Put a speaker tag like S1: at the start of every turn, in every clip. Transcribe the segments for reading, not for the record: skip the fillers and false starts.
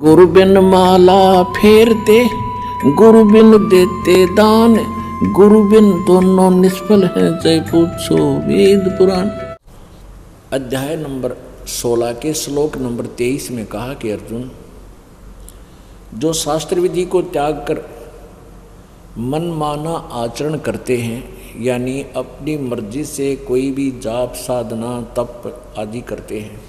S1: गुरु बिन माला फेरते, गुरु बिन देते दान, गुरु बिन दोनों निष्फल हैं, जय पूछो वेद पुराण। अध्याय नंबर 16 के श्लोक नंबर 23 में कहा कि अर्जुन, जो शास्त्र विधि को त्याग कर मनमाना आचरण करते हैं, यानी अपनी मर्जी से कोई भी जाप साधना तप आदि करते हैं,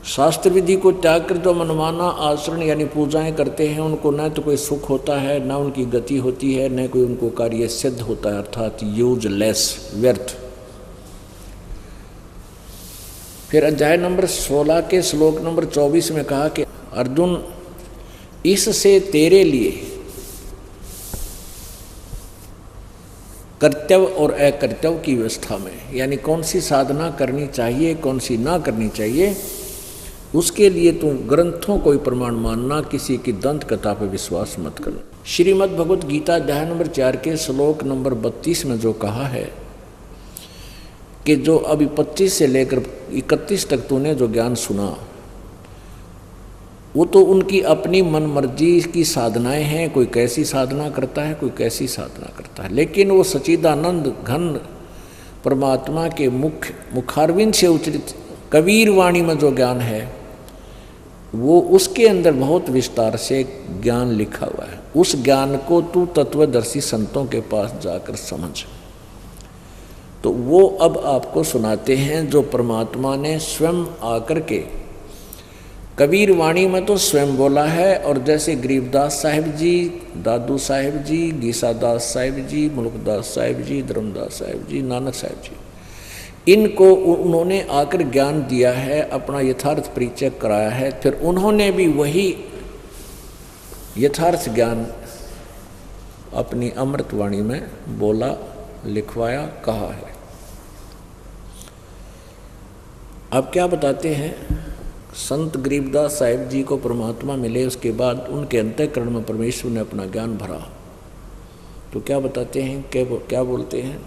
S1: शास्त्र विधि को त्याग कर जो मनमाना आचरण यानी पूजाएं करते हैं, उनको न तो कोई सुख होता है, न उनकी गति होती है, न कोई उनको कार्य सिद्ध होता है, अर्थात यूजलेस, व्यर्थ। फिर अध्याय नंबर 16 के श्लोक नंबर 24 में कहा कि अर्जुन, इससे तेरे लिए कर्तव्य और अकर्तव्य की व्यवस्था में, यानी कौन सी साधना करनी चाहिए कौन सी ना करनी चाहिए, उसके लिए तू ग्रंथों को ही प्रमाण मानना, किसी की दंत कथा पर विश्वास मत करना। श्रीमद् भगवत गीता अध्याय नंबर 4 के श्लोक नंबर 32 में जो कहा है कि जो अभी 25 से लेकर 31 तक तूने जो ज्ञान सुना, वो तो उनकी अपनी मन मर्जी की साधनाएं हैं। कोई कैसी साधना करता है, कोई कैसी साधना करता है, लेकिन वो सच्चिदानंद घन परमात्मा के मुखारविंद से उच्चरित कबीर वाणी में जो ज्ञान है, वो उसके अंदर बहुत विस्तार से ज्ञान लिखा हुआ है। उस ज्ञान को तू तत्वदर्शी संतों के पास जाकर समझ। तो वो अब आपको सुनाते हैं जो परमात्मा ने स्वयं आकर के कबीर वाणी में तो स्वयं बोला है, और जैसे गरीबदास साहिब जी, दादू साहिब जी, गीसादास साहिब जी, मुल्कदास साहिब जी, धर्मदास साहिब जी, नानक साहिब जी, इनको उन्होंने आकर ज्ञान दिया है, अपना यथार्थ परिचय कराया है। फिर उन्होंने भी वही यथार्थ ज्ञान अपनी अमृतवाणी में बोला, लिखवाया, कहा है। अब क्या बताते हैं, संत गरीबदास साहिब जी को परमात्मा मिले, उसके बाद उनके अंतःकरण में परमेश्वर ने अपना ज्ञान भरा। तो क्या बताते हैं, क्या बोलते हैं,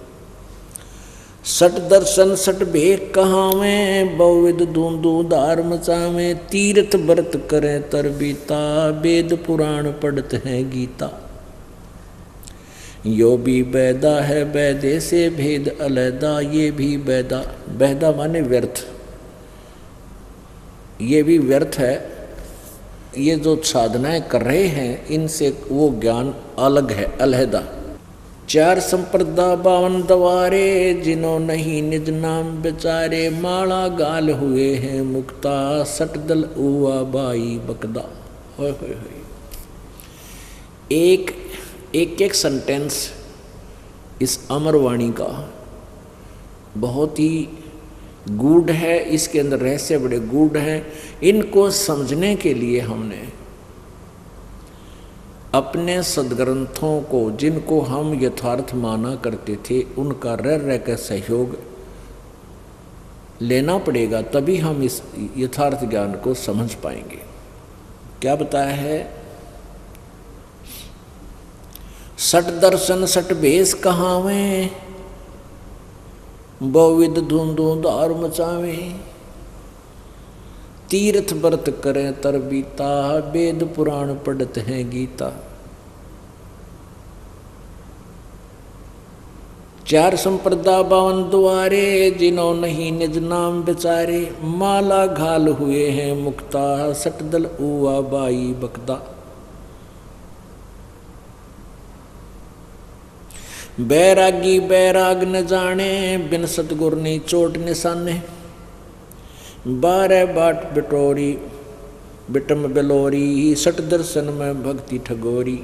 S1: सट दर्शन सट भेख कहावें, बहुविध दूंदू धार मचावें, तीर्थ व्रत करें तर बीता, वेद पुराण पढ़त हैं गीता। यो भी बैदा है बैदे से भेद अलैदा, ये भी बैदा, बैदा माने व्यर्थ, ये भी व्यर्थ है। ये जो साधनाएं कर रहे हैं, इनसे वो ज्ञान अलग है, अलहदा। चार संप्रदा 52 दवारे, जिन्हों नहीं निज नाम बेचारे, माला गाल हुए हैं मुक्ता, सटदल उआ बाई बकदा। होय होय होय। एक सेंटेंस इस अमरवाणी का बहुत ही गूढ़ है, इसके अंदर रहस्य बड़े गूढ़ हैं। इनको समझने के लिए हमने अपने सदग्रंथों को, जिनको हम यथार्थ माना करते थे, उनका रह कर सहयोग लेना पड़ेगा, तभी हम इस यथार्थ ज्ञान को समझ पाएंगे। क्या बताया है, सट दर्शन सट भेष कहावें, बहुविध धूंधू धार मचावें, तीर्थ व्रत करें तर बीता, वेद पुराण पढ़त हैं गीता। चार संप्रदा 52 द्वारे, जिन्हों नहीं निज नाम बेचारे, माला घाल हुए हैं मुक्ता, सटदल उआ बाई बकदा। बैरागी बैराग न जाने, बिन सतगुर नहीं चोट निशाने, 12 बाट बिटोरी बिटम बेलोरी, सट दर्शन में भक्ति ठगोरी।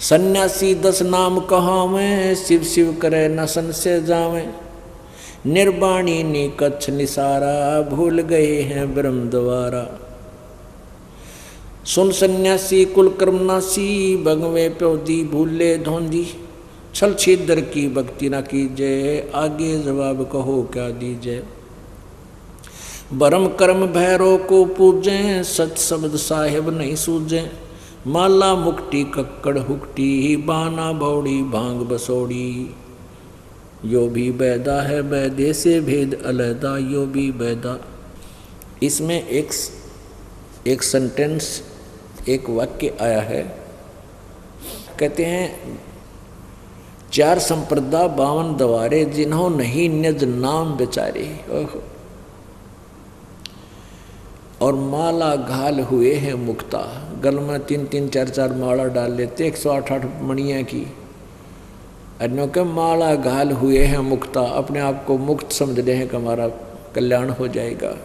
S1: सन्यासी 10 नाम कहावें, शिव शिव करे न सन से जावें, निर्वाणी नी कच्छ निसारा, भूल गए हैं ब्रह्म द्वारा। सुन सन्यासी कुल कर्मनासी, भगवे प्योदी भूले धोंदी, छल छिद्र की भक्ति न कीजिए, आगे जवाब कहो क्या दीजिए। भरम कर्म भैरव को पूजें, सच शब्द साहिब नहीं सूझें, माला मुक्ति कक्कड़ हुक्टी, बाना भौड़ी भांग बसोड़ी। यो भी बैदा है बैदे से भेद अलहदा, यो भी बैदा इसमें एक सेंटेंस, एक वाक्य आया है, कहते हैं 4 संप्रदा 52 दवारे जिन्हों नहीं निज नाम बेचारे। और माला घाल हुए हैं मुक्ता, गल में 3-3 4-4 माला डाल लेते 108 मणियाँ की। अन्यों के माला घाल हुए हैं मुक्ता, अपने आप को मुक्त समझ रहे हैं कि हमारा कल्याण हो जाएगा।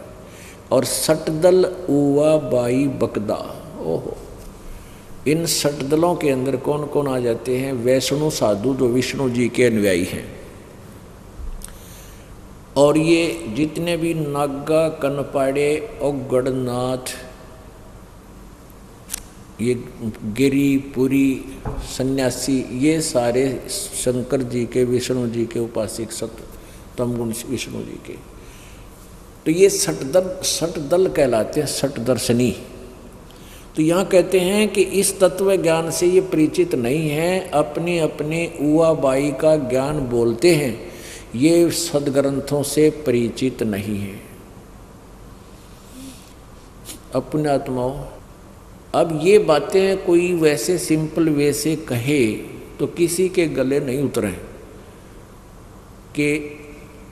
S1: और सटदल उवा बाई बकदा, ओहो, इन सटदलों के अंदर कौन कौन आ जाते हैं? वैष्णु साधु जो विष्णु जी के अनुयायी हैं। और ये जितने भी नागा, कनपाड़े, औगड़नाथ, ये गिरी, पुरी, सन्यासी, ये सारे शंकर जी के, विष्णु जी के उपासक, तमगुण विष्णु जी के। तो ये सटदल कहलाते हैं, सटदर्शनी। तो यहाँ कहते हैं कि इस तत्व ज्ञान से ये परिचित नहीं है, अपने अपने उवाबाई का ज्ञान बोलते हैं, ये सदग्रंथों से परिचित नहीं है। अपने आत्माओं, अब ये बातें कोई वैसे सिंपल वे से कहे तो किसी के गले नहीं उतरे कि,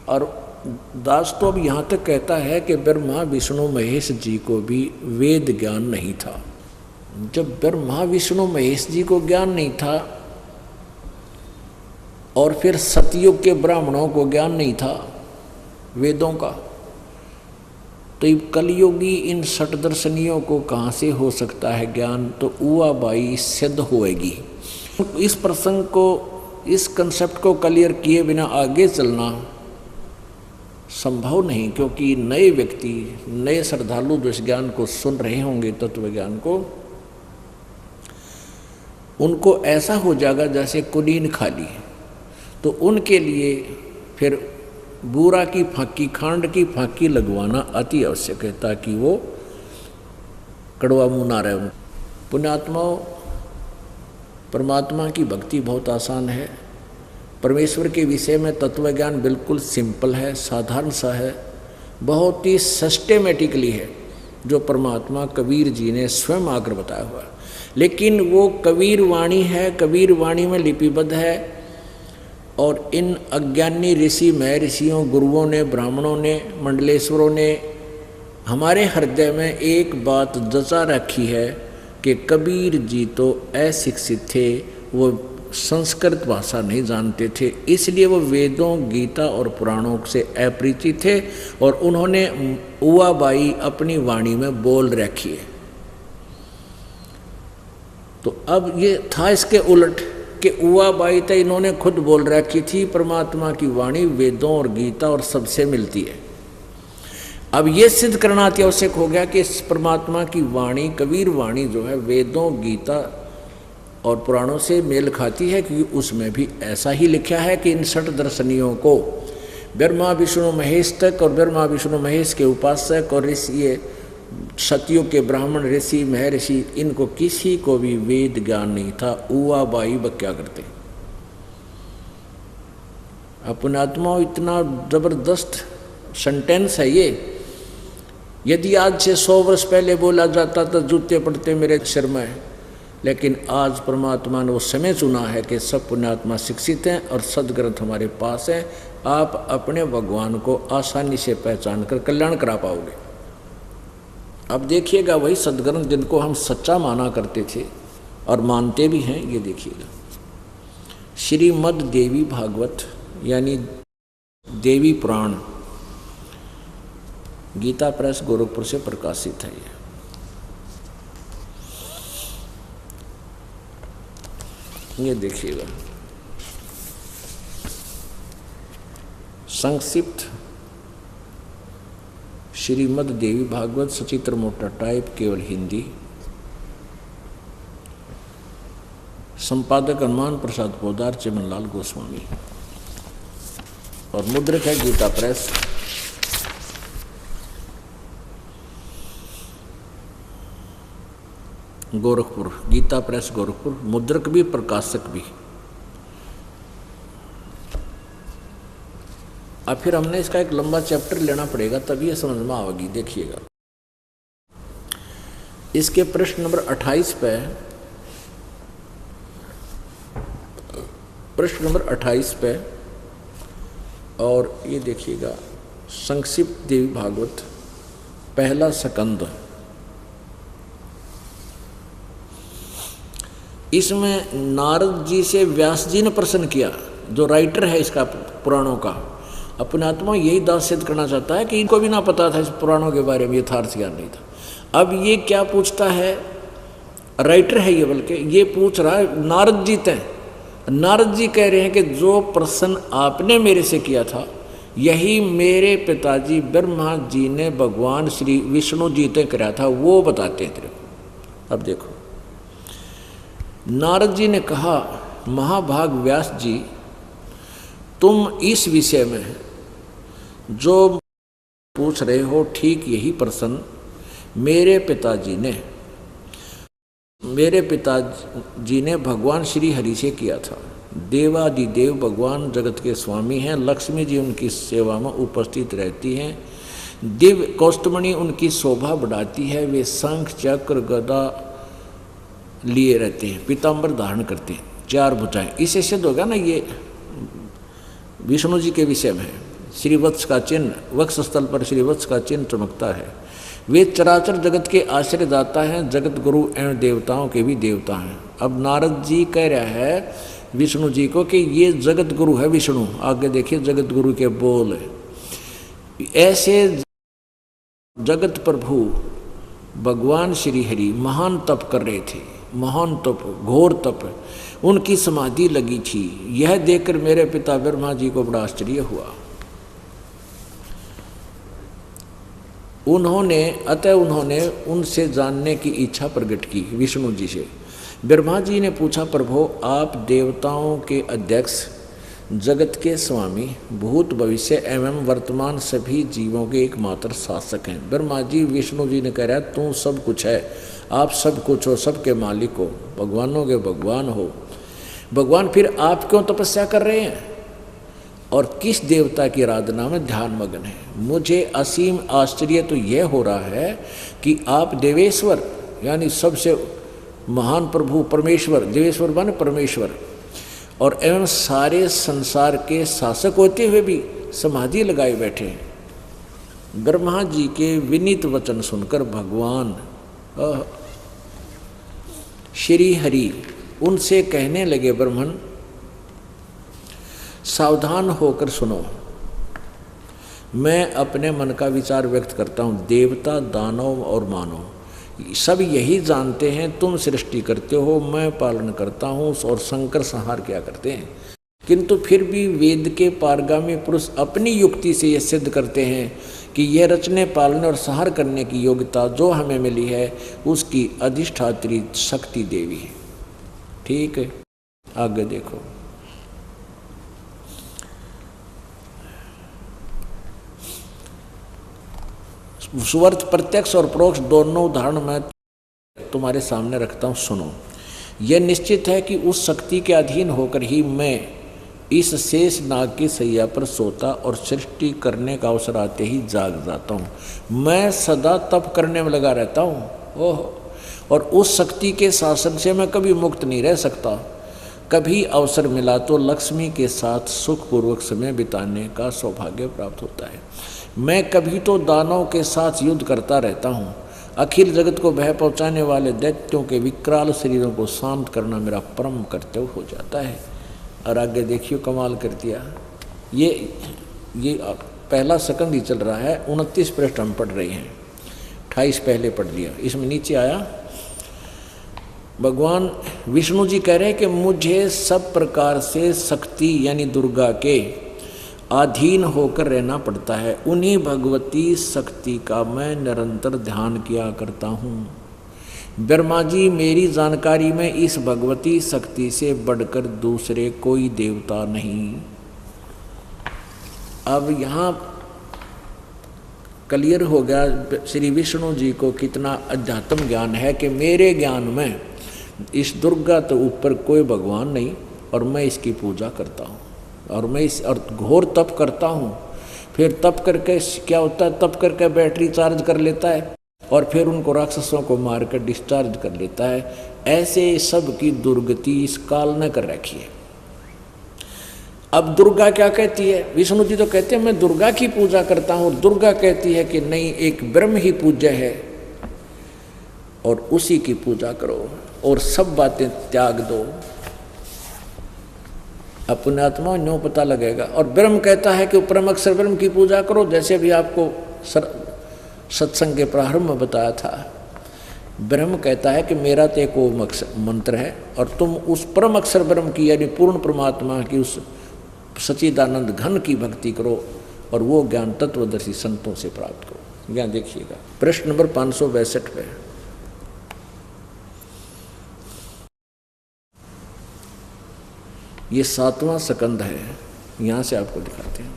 S1: और दास तो अब यहाँ तक कहता है कि ब्रह्मा विष्णु महेश जी को भी वेद ज्ञान नहीं था। जब ब्रह्मा विष्णु महेश जी को ज्ञान नहीं था और फिर सतयुग के ब्राह्मणों को ज्ञान नहीं था वेदों का, तो कलयुगी इन सटदर्शनियों को कहाँ से हो सकता है ज्ञान? तो उवाबाई सिद्ध होएगी। इस प्रसंग को, इस कंसेप्ट को क्लियर किए बिना आगे चलना संभव नहीं, क्योंकि नए व्यक्ति, नए श्रद्धालु जो इस ज्ञान को सुन रहे होंगे, तत्व ज्ञान को, उनको ऐसा हो जाएगा जैसे कुनीन खा ली। तो उनके लिए फिर बूरा की फांकी, खांड की फांकी लगवाना अति आवश्यक है, ताकि वो कड़वा मुँह ना रहे। पुण्यात्माओं, परमात्मा की भक्ति बहुत आसान है। परमेश्वर के विषय में तत्व ज्ञान बिल्कुल सिंपल है, साधारण सा है, बहुत ही सिस्टेमेटिकली है, जो परमात्मा कबीर जी ने स्वयं आकर बताया हुआ। लेकिन वो कबीर वाणी है, कबीर वाणी में लिपिबद्ध है, और इन अज्ञानी ऋषि, महर्षियों, गुरुओं ने, ब्राह्मणों ने, मंडलेश्वरों ने हमारे हृदय में एक बात जचा रखी है कि कबीर जी तो अशिक्षित थे, वो संस्कृत भाषा नहीं जानते थे, इसलिए वो वेदों, गीता और पुराणों से अपरिचित थे, और उन्होंने उवाबाई अपनी वाणी में बोल रखी है। तो अब ये था इसके उलट कि उवाबाई तो इन्होंने खुद बोल रखी थी, परमात्मा की वाणी वेदों और गीता और सबसे मिलती है। अब ये सिद्ध करना अति आवश्यक हो गया कि इस परमात्मा की वाणी, कबीर वाणी जो है, वेदों, गीता और पुराणों से मेल खाती है, क्योंकि उसमें भी ऐसा ही लिखा है कि इन सट दर्शनियों को ब्रह्मा विष्णु महेश तक, और ब्रह्मा विष्णु महेश के उपासक और ऋषि, सतयुग के ब्राह्मण, ऋषि, महर्षि, इनको किसी को भी वेद ज्ञान नहीं था। उवाबाई वह क्या करते? अपने आत्माओं, इतना जबरदस्त सेंटेंस है ये। यदि आज से 100 वर्ष पहले बोला जाता तो जूते पड़ते मेरे सिर में, लेकिन आज परमात्मा ने वो समय चुना है कि सब पुण्यात्मा शिक्षित हैं और सदग्रंथ हमारे पास हैं। आप अपने भगवान को आसानी से पहचान कर कल्याण करा पाओगे। अब देखिएगा, वही सदग्रंथ जिनको हम सच्चा माना करते थे और मानते भी हैं, ये देखिएगा, श्रीमद् देवी भागवत यानी देवी पुराण, गीता प्रेस गोरखपुर से प्रकाशित है। ये देखिएगा, संक्षिप्त श्रीमद् देवी भागवत, सचित्र मोटा टाइप, केवल हिंदी। संपादक हनुमान प्रसाद पोदार, चिमनलाल गोस्वामी, और मुद्रक है गीता प्रेस। गोरखपुर, गीता प्रेस गोरखपुर, मुद्रक भी प्रकाशक भी। अब फिर हमने इसका एक लंबा चैप्टर लेना पड़ेगा, तभी ये समझ में आएगी। देखिएगा। इसके प्रश्न नंबर 28 पे, प्रश्न नंबर 28 पे, और ये देखिएगा संक्षिप्त देवी भागवत पहला स्कंद। इसमें नारद जी से व्यास जी ने प्रश्न किया, जो राइटर है इसका पुराणों का, अपने आत्मा यही दास सिद्ध करना चाहता है कि इनको भी ना पता था इस पुराणों के बारे में, यथार्थ ज्ञान नहीं था। अब ये क्या पूछता है, राइटर है ये, बल्कि ये पूछ रहा है नारद जी तय। नारद जी कह रहे हैं कि जो प्रश्न आपने मेरे से किया था यही मेरे पिताजी ब्रह्मा जी ने भगवान श्री विष्णु जी तय कराया था, वो बताते हैं तेरे को। अब देखो, नारद जी ने कहा, महाभाग व्यास जी, तुम इस विषय में जो पूछ रहे हो ठीक यही प्रश्न मेरे पिताजी ने भगवान श्री हरि से किया था। देवादिदेव भगवान जगत के स्वामी हैं, लक्ष्मी जी उनकी सेवा में उपस्थित रहती हैं, दिव्य कौस्तुमणि उनकी शोभा बढ़ाती है, वे शंख चक्र गदा लिए रहते हैं, पीताम्बर धारण करते हैं, 4 भुजाएं। इससे सिद्ध होगा ना ये विष्णु जी के विषय में है। श्रीवत्स का चिन्ह, वक्षस्थल पर श्रीवत्स का चिन्ह चमकता है। वे चराचर जगत के आश्रयदाता हैं, जगत गुरु एवं देवताओं के भी देवता हैं। अब नारद जी कह रहा है विष्णु जी को कि ये जगत गुरु है विष्णु। आगे देखिए जगत गुरु के बोल, ऐसे जगत प्रभु भगवान श्री हरि महान तप कर रहे थे, महान तप, घोर तप, उनकी समाधि लगी थी। यह देखकर मेरे पिता ब्रह्मा जी को बड़ा आश्चर्य हुआ। उन्होंने उनसे जानने की इच्छा प्रकट की विष्णु जी से। ब्रह्मा जी ने पूछा, प्रभु आप देवताओं के अध्यक्ष, जगत के स्वामी, भूत भविष्य एवं वर्तमान सभी जीवों के एकमात्र शासक हैं। ब्रह्मा जी विष्णु जी ने कह रहा है तू सब कुछ है, आप सब कुछ हो, सबके मालिक हो, भगवानों के भगवान हो। भगवान फिर आप क्यों तपस्या कर रहे हैं और किस देवता की आराधना में ध्यान मग्न है? मुझे असीम आश्चर्य तो यह हो रहा है कि आप देवेश्वर यानी सबसे महान प्रभु परमेश्वर, देवेश्वर माने परमेश्वर, और एवं सारे संसार के शासक होते हुए भी समाधि लगाए बैठे हैं। ब्रह्मा जी के विनीत वचन सुनकर भगवान श्री हरि उनसे कहने लगे, ब्रह्मन सावधान होकर सुनो, मैं अपने मन का विचार व्यक्त करता हूँ। देवता, दानव और मानव सब यही जानते हैं तुम सृष्टि करते हो, मैं पालन करता हूँ, और शंकर संहार क्या करते हैं। किंतु फिर भी वेद के पारगामी पुरुष अपनी युक्ति से यह सिद्ध करते हैं कि यह रचने, पालने और संहार करने की योग्यता जो हमें मिली है उसकी अधिष्ठात्री शक्ति देवी है। ठीक है, आगे देखो। सुवर्त प्रत्यक्ष और परोक्ष दोनों उदाहरण मैं तुम्हारे सामने रखता हूँ, सुनो। यह निश्चित है कि उस शक्ति के अधीन होकर ही मैं इस शेष नाग की सैया पर सोता और सृष्टि करने का अवसर आते ही जाग जाता हूँ। मैं सदा तप करने में लगा रहता हूँ, ओह, और उस शक्ति के शासन से मैं कभी मुक्त नहीं रह सकता। कभी अवसर मिला तो लक्ष्मी के साथ सुखपूर्वक समय बिताने का सौभाग्य प्राप्त होता है। मैं कभी तो दानवों के साथ युद्ध करता रहता हूँ। अखिल जगत को भय पहुँचाने वाले दैत्यों के विकराल शरीरों को शांत करना मेरा परम कर्तव्य हो जाता है। और आगे देखियो कमाल कर दिया। ये पहला स्कंद ही चल रहा है, 29 पृष्ठ हम पढ़ रहे हैं, 28 पहले पढ़ लिया। इसमें नीचे आया, भगवान विष्णु जी कह रहे हैं कि मुझे सब प्रकार से शक्ति यानी दुर्गा के अधीन होकर रहना पड़ता है। उन्हीं भगवती शक्ति का मैं निरंतर ध्यान किया करता हूँ। ब्रह्मा जी, मेरी जानकारी में इस भगवती शक्ति से बढ़कर दूसरे कोई देवता नहीं। अब यहाँ क्लियर हो गया श्री विष्णु जी को कितना अध्यात्म ज्ञान है कि मेरे ज्ञान में इस दुर्गा तो ऊपर कोई भगवान नहीं, और मैं इसकी पूजा करता हूँ, और मैं इस और घोर तप करता हूँ। फिर तप करके क्या होता है, तप करके बैटरी चार्ज कर लेता है, और फिर उनको राक्षसों को मारकर डिस्चार्ज कर लेता है। ऐसे सब की दुर्गति इस काल ने कर रखी है। अब दुर्गा क्या कहती है? विष्णु जी तो कहते हैं मैं दुर्गा की पूजा करता हूँ, दुर्गा कहती है कि नहीं, एक ब्रह्म ही पूज्य है और उसी की पूजा करो और सब बातें त्याग दो, अपने आत्मा न्यों पता लगेगा। और ब्रह्म कहता है कि परम अक्षर ब्रह्म की पूजा करो, जैसे भी आपको सत्संग के प्रारंभ में बताया था। ब्रह्म कहता है कि मेरा तो एक ओम अक्षर मंत्र है और तुम उस परम अक्षर ब्रह्म की यानी पूर्ण परमात्मा की उस सच्चिदानंद घन की भक्ति करो और वो ज्ञान तत्वदर्शी संतों से प्राप्त करो। ज्ञान देखिएगा प्रश्न नंबर 562 पे। ये 7वां स्कंद है, यहां से आपको दिखाते हैं।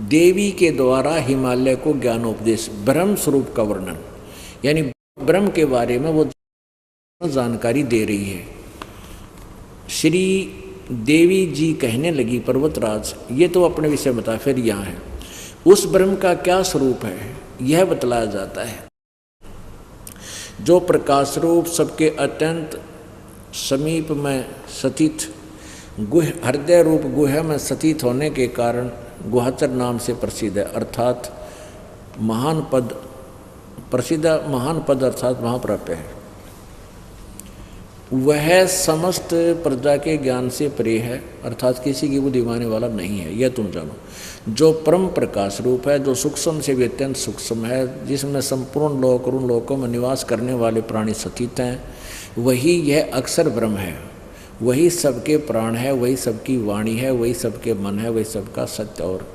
S1: देवी के द्वारा हिमालय को ज्ञानोपदेश, ब्रह्म स्वरूप का वर्णन, यानी ब्रह्म के बारे में वो जानकारी दे रही है। श्री देवी जी कहने लगी पर्वतराज, ये तो अपने विषय बता, फिर यहाँ है उस ब्रह्म का क्या स्वरूप है यह बतलाया जाता है, जो प्रकाश रूप सबके अत्यंत समीप में स्थित गुह हृदय रूप गुहा में स्थित होने के कारण गुहाचर नाम से प्रसिद्ध है, अर्थात महान पद प्रसिद्ध, महान पद अर्थात महाप्राप्य है। वह समस्त प्रजा के ज्ञान से परे है, अर्थात किसी की बुद्धि मानने वाला नहीं है, यह तुम जानो। जो परम प्रकाश रूप है, जो सूक्ष्म से भी अत्यंत सूक्ष्म है, जिसमें संपूर्ण लोक और उन लोकों में निवास करने वाले प्राणी स्थित हैं, वही यह अक्षर ब्रह्म है। वही सबके प्राण है, वही सबकी वाणी है, वही सबके मन है, वही सबका सत्य और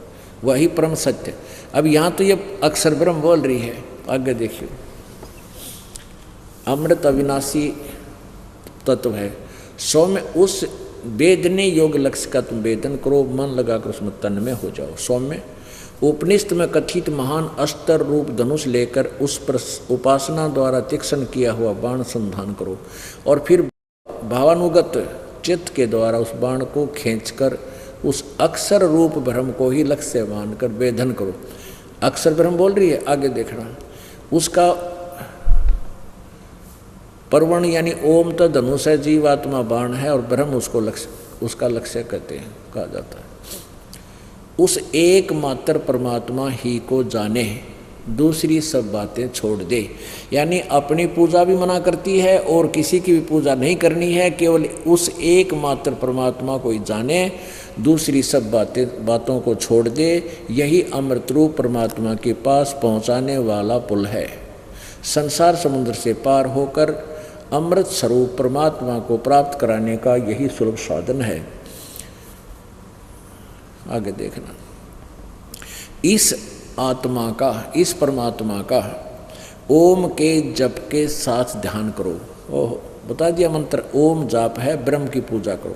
S1: वही परम सत्य। अब यहाँ तो ये अक्षर ब्रह्म बोल रही है, आगे देखिए। अमृत अविनाशी तत्व है, सौम्य उस वेदने योग लक्ष्य का तुम वेदन करो, मन लगाकर उसमें तन में हो जाओ। सौम्य उपनिषद में कथित महान अस्त्र रूप धनुष लेकर उस पर उपासना द्वारा तीक्ष्ण किया हुआ बाण संधान करो और फिर भावानुगत चित्त के द्वारा उस बाण को खींचकर उस अक्षर रूप ब्रह्म को ही लक्ष्य मानकर वेदन करो। अक्षर ब्रह्म बोल रही है, आगे देखना। उसका परवण यानी ओम तो धनुष है, जीवात्मा बाण है और ब्रह्म उसको लक्ष्य, उसका लक्ष्य कहते हैं, कहा जाता है। उस एकमात्र परमात्मा ही को जाने, दूसरी सब बातें छोड़ दे। यानी अपनी पूजा भी मना करती है और किसी की भी पूजा नहीं करनी है, केवल उस एकमात्र परमात्मा को ही जाने, दूसरी सब बातों को छोड़ दे। यही अमृत रूप परमात्मा के पास पहुंचाने वाला पुल है। संसार समुद्र से पार होकर अमृत स्वरूप परमात्मा को प्राप्त कराने का यही सुलभ साधन है। आगे देखना, इस आत्मा का, इस परमात्मा का ओम के जप के साथ ध्यान करो। ओह, बता दिया मंत्र, ओम जाप है, ब्रह्म की पूजा करो।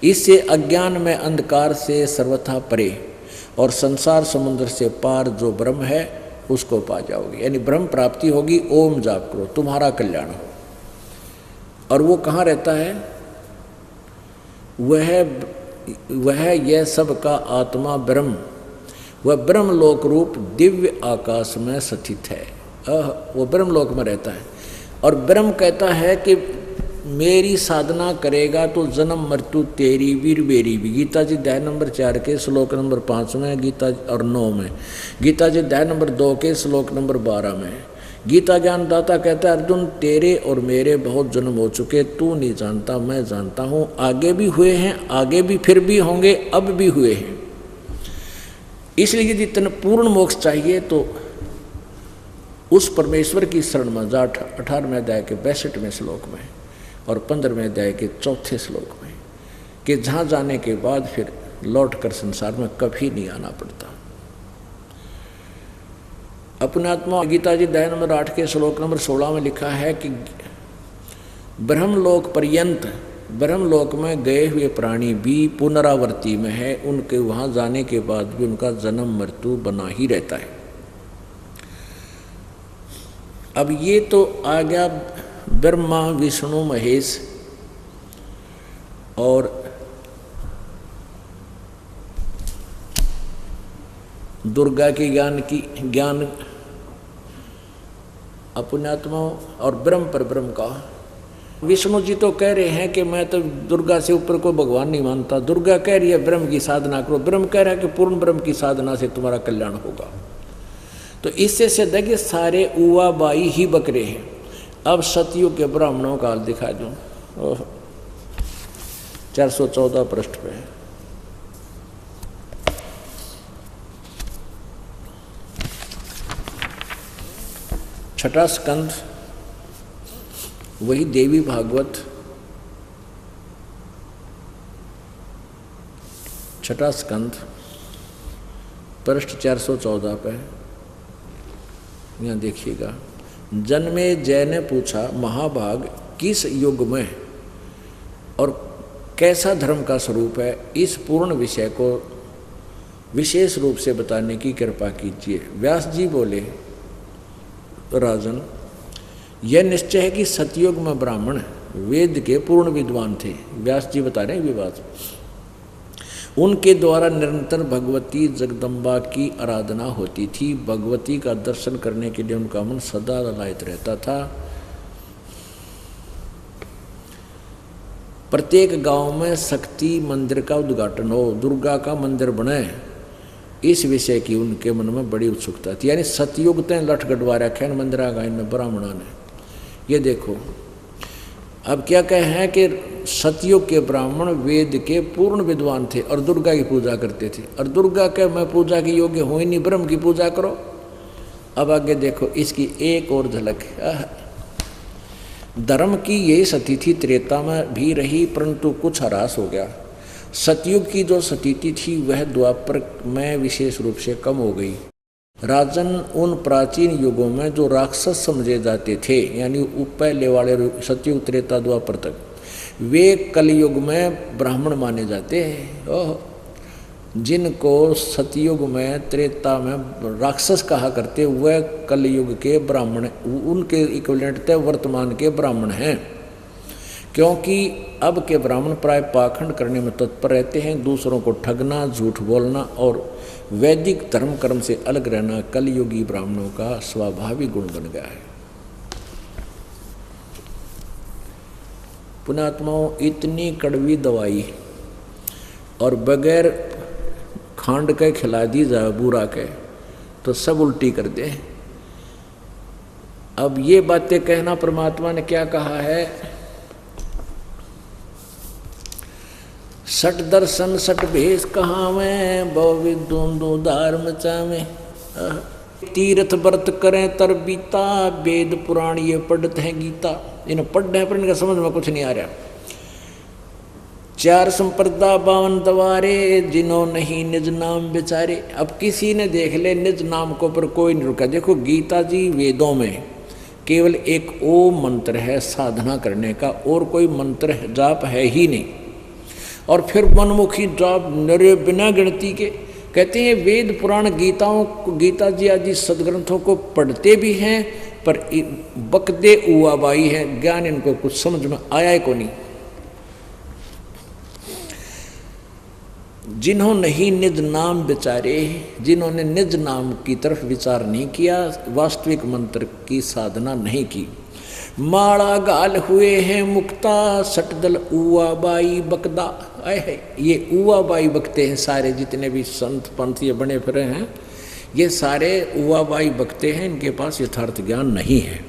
S1: इससे अज्ञान में अंधकार से सर्वथा परे और संसार समुद्र से पार जो ब्रह्म है उसको पा जाओगे, यानी ब्रह्म प्राप्ति होगी। ओम जाप करो, तुम्हारा कल्याण हो। और वो कहाँ रहता है? वह यह सब का आत्मा ब्रह्म, वह ब्रह्म लोक रूप दिव्य आकाश में स्थित है। वो ब्रह्म लोक में रहता है। और ब्रह्म कहता है कि मेरी साधना करेगा तो जन्म मृत्यु तेरी वीर बेरी भी। गीता जी अध्याय नंबर 4 के श्लोक नंबर 5 में, गीता और 9 में, गीता जी अध्याय नंबर 2 के श्लोक नंबर 12 में। गीता ज्ञानदाता कहता है, अर्जुन तेरे और मेरे बहुत जन्म हो चुके, तू नहीं जानता, मैं जानता हूँ। आगे भी हुए हैं, आगे भी फिर भी होंगे, अब भी हुए हैं। इसलिए यदि तन पूर्ण मोक्ष चाहिए तो उस परमेश्वर की शरण में जा। 18वें अध्याय के 62वें श्लोक में और 15वें अध्याय के 4थे श्लोक में, कि जहाँ जाने के बाद फिर लौट कर संसार में कभी नहीं आना पड़ता। अपने आत्मा गीता जी अध्याय नंबर 8 के श्लोक नंबर 16 में लिखा है कि ब्रह्मलोक पर्यंत, ब्रह्मलोक में गए हुए प्राणी भी पुनरावर्ती में है, उनके वहाँ जाने के बाद भी उनका जन्म मृत्यु बना ही रहता है। अब ये तो आ गया ब्रह्मा विष्णु महेश और दुर्गा के ज्ञान अपुण्यात्मा और ब्रह्म पर ब्रह्म का। विष्णु जी तो कह रहे हैं कि मैं तो दुर्गा से ऊपर कोई भगवान नहीं मानता। दुर्गा कह रही है ब्रह्म की साधना करो, ब्रह्म कह रहा है कि पूर्ण ब्रह्म की साधना से तुम्हारा कल्याण होगा। तो इससे सिद्ध है कि सारे उवा बाई ही बकरे हैं। अब सतयुग के ब्राह्मणों का हाल दिखा दूं 414 पृष्ठ पे। छठा स्कंध, वही देवी भागवत, छठा स्कंध पृष्ठ 414 पे। यहाँ देखिएगा। जन्मे जय ने पूछा, महाभाग किस युग में और कैसा धर्म का स्वरूप है, इस पूर्ण विषय को विशेष रूप से बताने की कृपा कीजिए। व्यास जी बोले, राजन, यह निश्चय है कि सतयुग में ब्राह्मण वेद के पूर्ण विद्वान थे। व्यास जी बता रहे हैं ये बात। उनके द्वारा निरंतर भगवती जगदम्बा की आराधना होती थी। भगवती का दर्शन करने के लिए उनका मन सदा ललायत रहता था। प्रत्येक गांव में शक्ति मंदिर का उद्घाटन हो, दुर्गा का मंदिर बने, इस विषय की उनके मन में बड़ी उत्सुकता थी। यानी सतयुग तय लठ गढ़वा रखे मंदिरा का इन ब्राह्मणों ने। ये देखो अब क्या कहे हैं कि सतयुग के ब्राह्मण वेद के पूर्ण विद्वान थे और दुर्गा की पूजा करते थे। और दुर्गा के मैं पूजा के योग्य हूँ ही नहीं, ब्रह्म की पूजा करो। अब आगे देखो इसकी एक और झलक। धर्म की यही सती थी, त्रेता में भी रही, परंतु कुछ ह्रास हो गया। सतयुग की जो स्थिति थी वह द्वापर में विशेष रूप से कम हो गई। राजन, उन प्राचीन युगों में जो राक्षस समझे जाते थे, यानी पहले वाले सतयुग त्रेता द्वापर तक, वे कलयुग में ब्राह्मण माने जाते हैं। ओह, जिनको सतयुग में त्रेता में राक्षस कहा करते, वह कलयुग के ब्राह्मण, उनके इक्विवेलेंट वर्तमान के ब्राह्मण हैं। क्योंकि अब के ब्राह्मण प्राय पाखंड करने में तत्पर रहते हैं, दूसरों को ठगना, झूठ बोलना और वैदिक धर्म कर्म से अलग रहना कलयुगी ब्राह्मणों का स्वाभाविक गुण बन गया है। पुण्यात्माओं, इतनी कड़वी दवाई और बगैर खांड के खिला दी जाए बूरा के तो सब उल्टी कर दे। अब ये बातें कहना परमात्मा ने क्या कहा है? सट दर्शन सट भेष कहावें, बहुविद्वंदो धार मचावें। तीर्थ व्रत करें तर बीता, वेद पुराण ये पढ़ते हैं गीता। इन्हें पढ़ने पर इनका समझ में कुछ नहीं आ रहा। चार संप्रदा 52 दवारे, जिन्हों नहीं निज नाम बेचारे। अब किसी ने देख ले निज नाम को पर कोई नहीं रुका। देखो गीता जी वेदों में केवल एक ओम मंत्र है साधना करने का, और कोई मंत्र जाप है ही नहीं। और फिर मनमुखी जाप नरे बिना गिनती के। कहते हैं वेद पुराण गीता जी आदि सदग्रंथों को पढ़ते भी हैं पर बकदे उवाबाई है, ज्ञान इनको कुछ समझ में आया ही को नहीं। जिन्होंने ही निज नाम विचारे, जिन्होंने निज नाम की तरफ विचार नहीं किया, वास्तविक मंत्र की साधना नहीं की। माड़ा गाल हुए हैं मुक्ता, सटदल उवा बाई बकदा। है ये उवा बाई बकते हैं सारे, जितने भी संत पंथ ये बने फिरे हैं ये सारे उवा बाई बकते हैं, इनके पास यथार्थ ज्ञान नहीं है।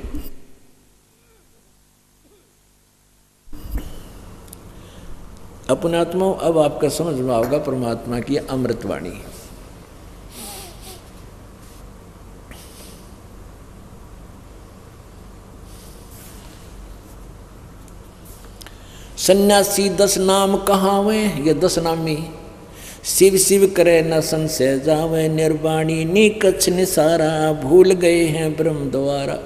S1: अपने आत्मा, अब आपका समझ में आओगा परमात्मा की अमृतवाणी। सन्यासी 10 नाम कहावे, ये 10 नामी। शिव शिव करे न संशय जावे, निर्वाणी निकछ निसारा, भूल गए हैं ब्रह्म द्वारा।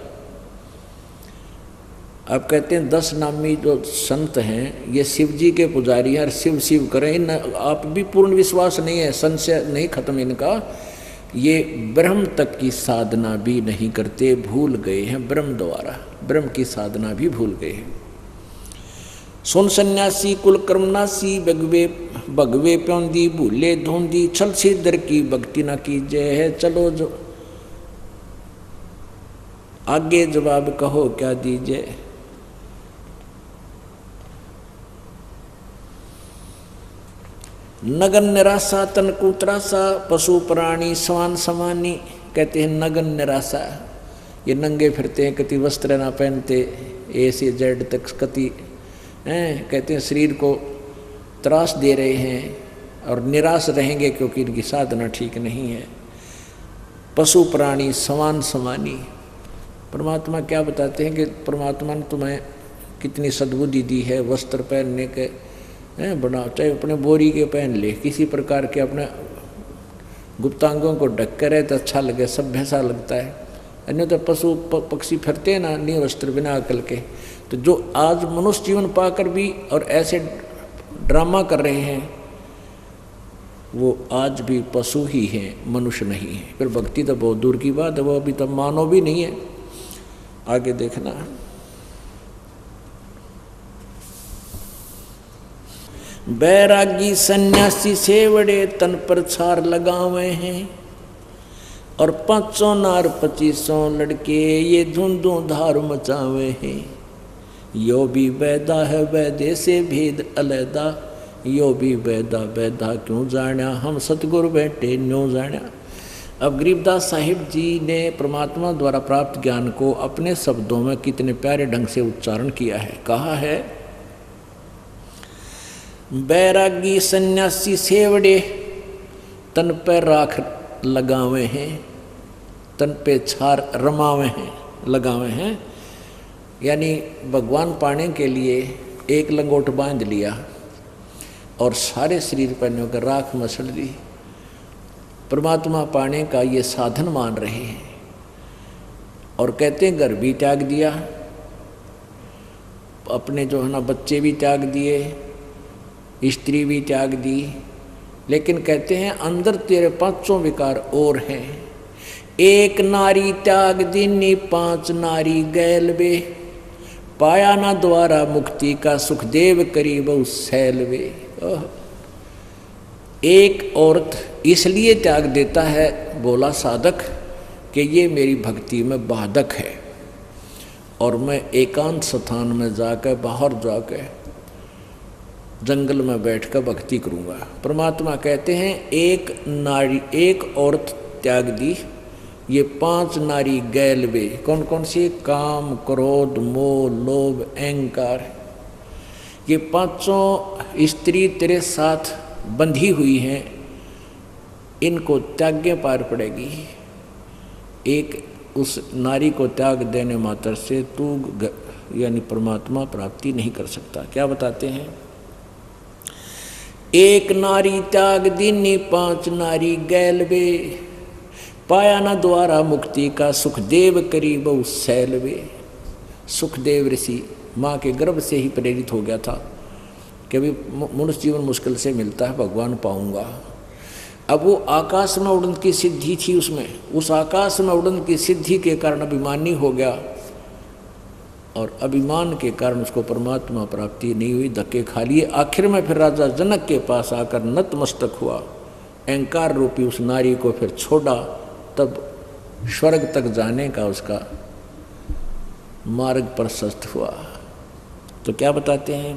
S1: अब कहते हैं 10 नामी जो संत हैं ये शिव जी के पुजारी हैं, शिव शिव करें। इन आप भी पूर्ण विश्वास नहीं है, संशय नहीं खत्म इनका। ये ब्रह्म तक की साधना भी नहीं करते, भूल गए हैं ब्रह्म द्वारा, ब्रह्म की साधना भी भूल गए हैं। सुन सन्यासी कुल कर्मनासी भगवे भगवे प्योंदी भूले धोंदी छल सिद्धर की भक्ति न कीजे है। चलो जो आगे जवाब कहो क्या दीजिए। नगन निराशा तन कुत्रासा पशु प्राणी समान समानी। कहते हैं नगन निराशा, ये नंगे फिरते हैं, कति वस्त्र ना पहनते, ए से जेड तक कति हैं, कहते हैं शरीर को त्रास दे रहे हैं और निराश रहेंगे क्योंकि इनकी साधना ठीक नहीं है। पशु प्राणी समान समानी। परमात्मा क्या बताते हैं कि परमात्मा ने तुम्हें कितनी सद्बुद्धि दी है। वस्त्र पहनने के बना, चाहे अपने बोरी के पहन ले, किसी प्रकार के अपने गुप्तांगों को ढक कर रहे तो अच्छा लगे, सभ्य सा लगता है। अन्य तो पशु पक्षी फिरते हैं ना निवस्त्र बिना अकल के। तो जो आज मनुष्य जीवन पाकर भी और ऐसे ड्रामा कर रहे हैं वो आज भी पशु ही हैं, मनुष्य नहीं है। फिर भक्ति तो बहुत दूर की बात है, वो अभी तो मानव भी नहीं है। आगे देखना, बैरागी सन्यासी सेवड़े तन पर छार लगावे हैं और 500 नार 2500 लड़के ये धुंधु धार मचावे हैं। यो भी बैदा है बैदे से भेद अलैदा, यो भी बैदा बैदा क्यों जाण्या हम सतगुरु बैठे न्यों जाण्या। अब गरीबदास साहिब जी ने परमात्मा द्वारा प्राप्त ज्ञान को अपने शब्दों में कितने प्यारे ढंग से उच्चारण किया है। कहा है, बैरागी सन्यासी सेवड़े तन पर राख लगावे हैं, तन पे छार रमावे हैं, लगावे हैं। यानी भगवान पाने के लिए एक लंगोट बांध लिया और सारे शरीर पर होकर राख मसल ली। परमात्मा पाने का ये साधन मान रहे हैं और कहते हैं घर भी त्याग दिया, अपने जो है ना बच्चे भी त्याग दिए, स्त्री भी त्याग दी, लेकिन कहते हैं अंदर तेरे 500 विकार और हैं। एक नारी त्याग दीनी 5 नारी गैल वे, पाया ना द्वारा मुक्ति का सुखदेव करीब उस सैल वे। एक औरत इसलिए त्याग देता है, बोला साधक, कि ये मेरी भक्ति में बाधक है और मैं एकांत स्थान में जाकर बाहर जाकर जंगल में बैठकर भक्ति करूँगा। परमात्मा कहते हैं एक नारी एक औरत त्याग दी, ये 5 नारी गैल वे। कौन कौन सी? काम, क्रोध, मोह, लोभ, अहंकार। ये 500 स्त्री तेरे साथ बंधी हुई हैं, इनको त्यागने पार पड़ेगी। एक उस नारी को त्याग देने मात्र से तू यानी परमात्मा प्राप्ति नहीं कर सकता। क्या बताते हैं? एक नारी त्याग दीनी 5 नारी गैल वे, पाया न द्वारा मुक्ति का सुखदेव करीब उस सैल वे। सुखदेव ऋषि माँ के गर्भ से ही प्रेरित हो गया था कि अभी मनुष्य जीवन मुश्किल से मिलता है, भगवान पाऊंगा। अब वो आकाश में उड़न की सिद्धि थी उसमें, उस आकाश में उड़न की सिद्धि के कारण अभिमानी हो गया और अभिमान के कारण उसको परमात्मा प्राप्ति नहीं हुई, धक्के खा लिए। आखिर में फिर राजा जनक के पास आकर नतमस्तक हुआ, अहंकार रूपी उस नारी को फिर छोड़ा, तब स्वर्ग तक जाने का उसका मार्ग प्रशस्त हुआ। तो क्या बताते हैं?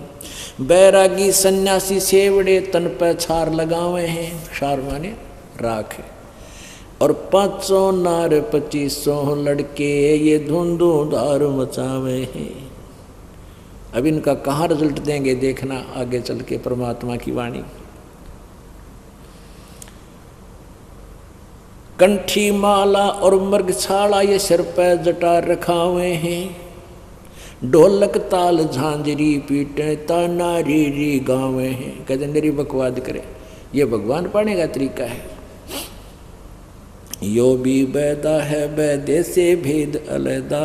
S1: बैरागी सन्यासी सेवड़े तन पर छार लगावे हैं, छार माने राख है, और 500 नार 2500 लड़के ये धुंधु धार मचावे हैं। अब इनका कहाँ रिजल्ट देंगे देखना आगे चल के परमात्मा की वाणी। कंठी माला और मृगछाला ये सिर पर जटा रखावे हैं, ढोलक ताल झांझरी पीटे ताना री री गावे हैं। कहते मेरी बकवाद करे, ये भगवान पाने का तरीका है। यो भी बैदा है बैदे से भेद अलैदा,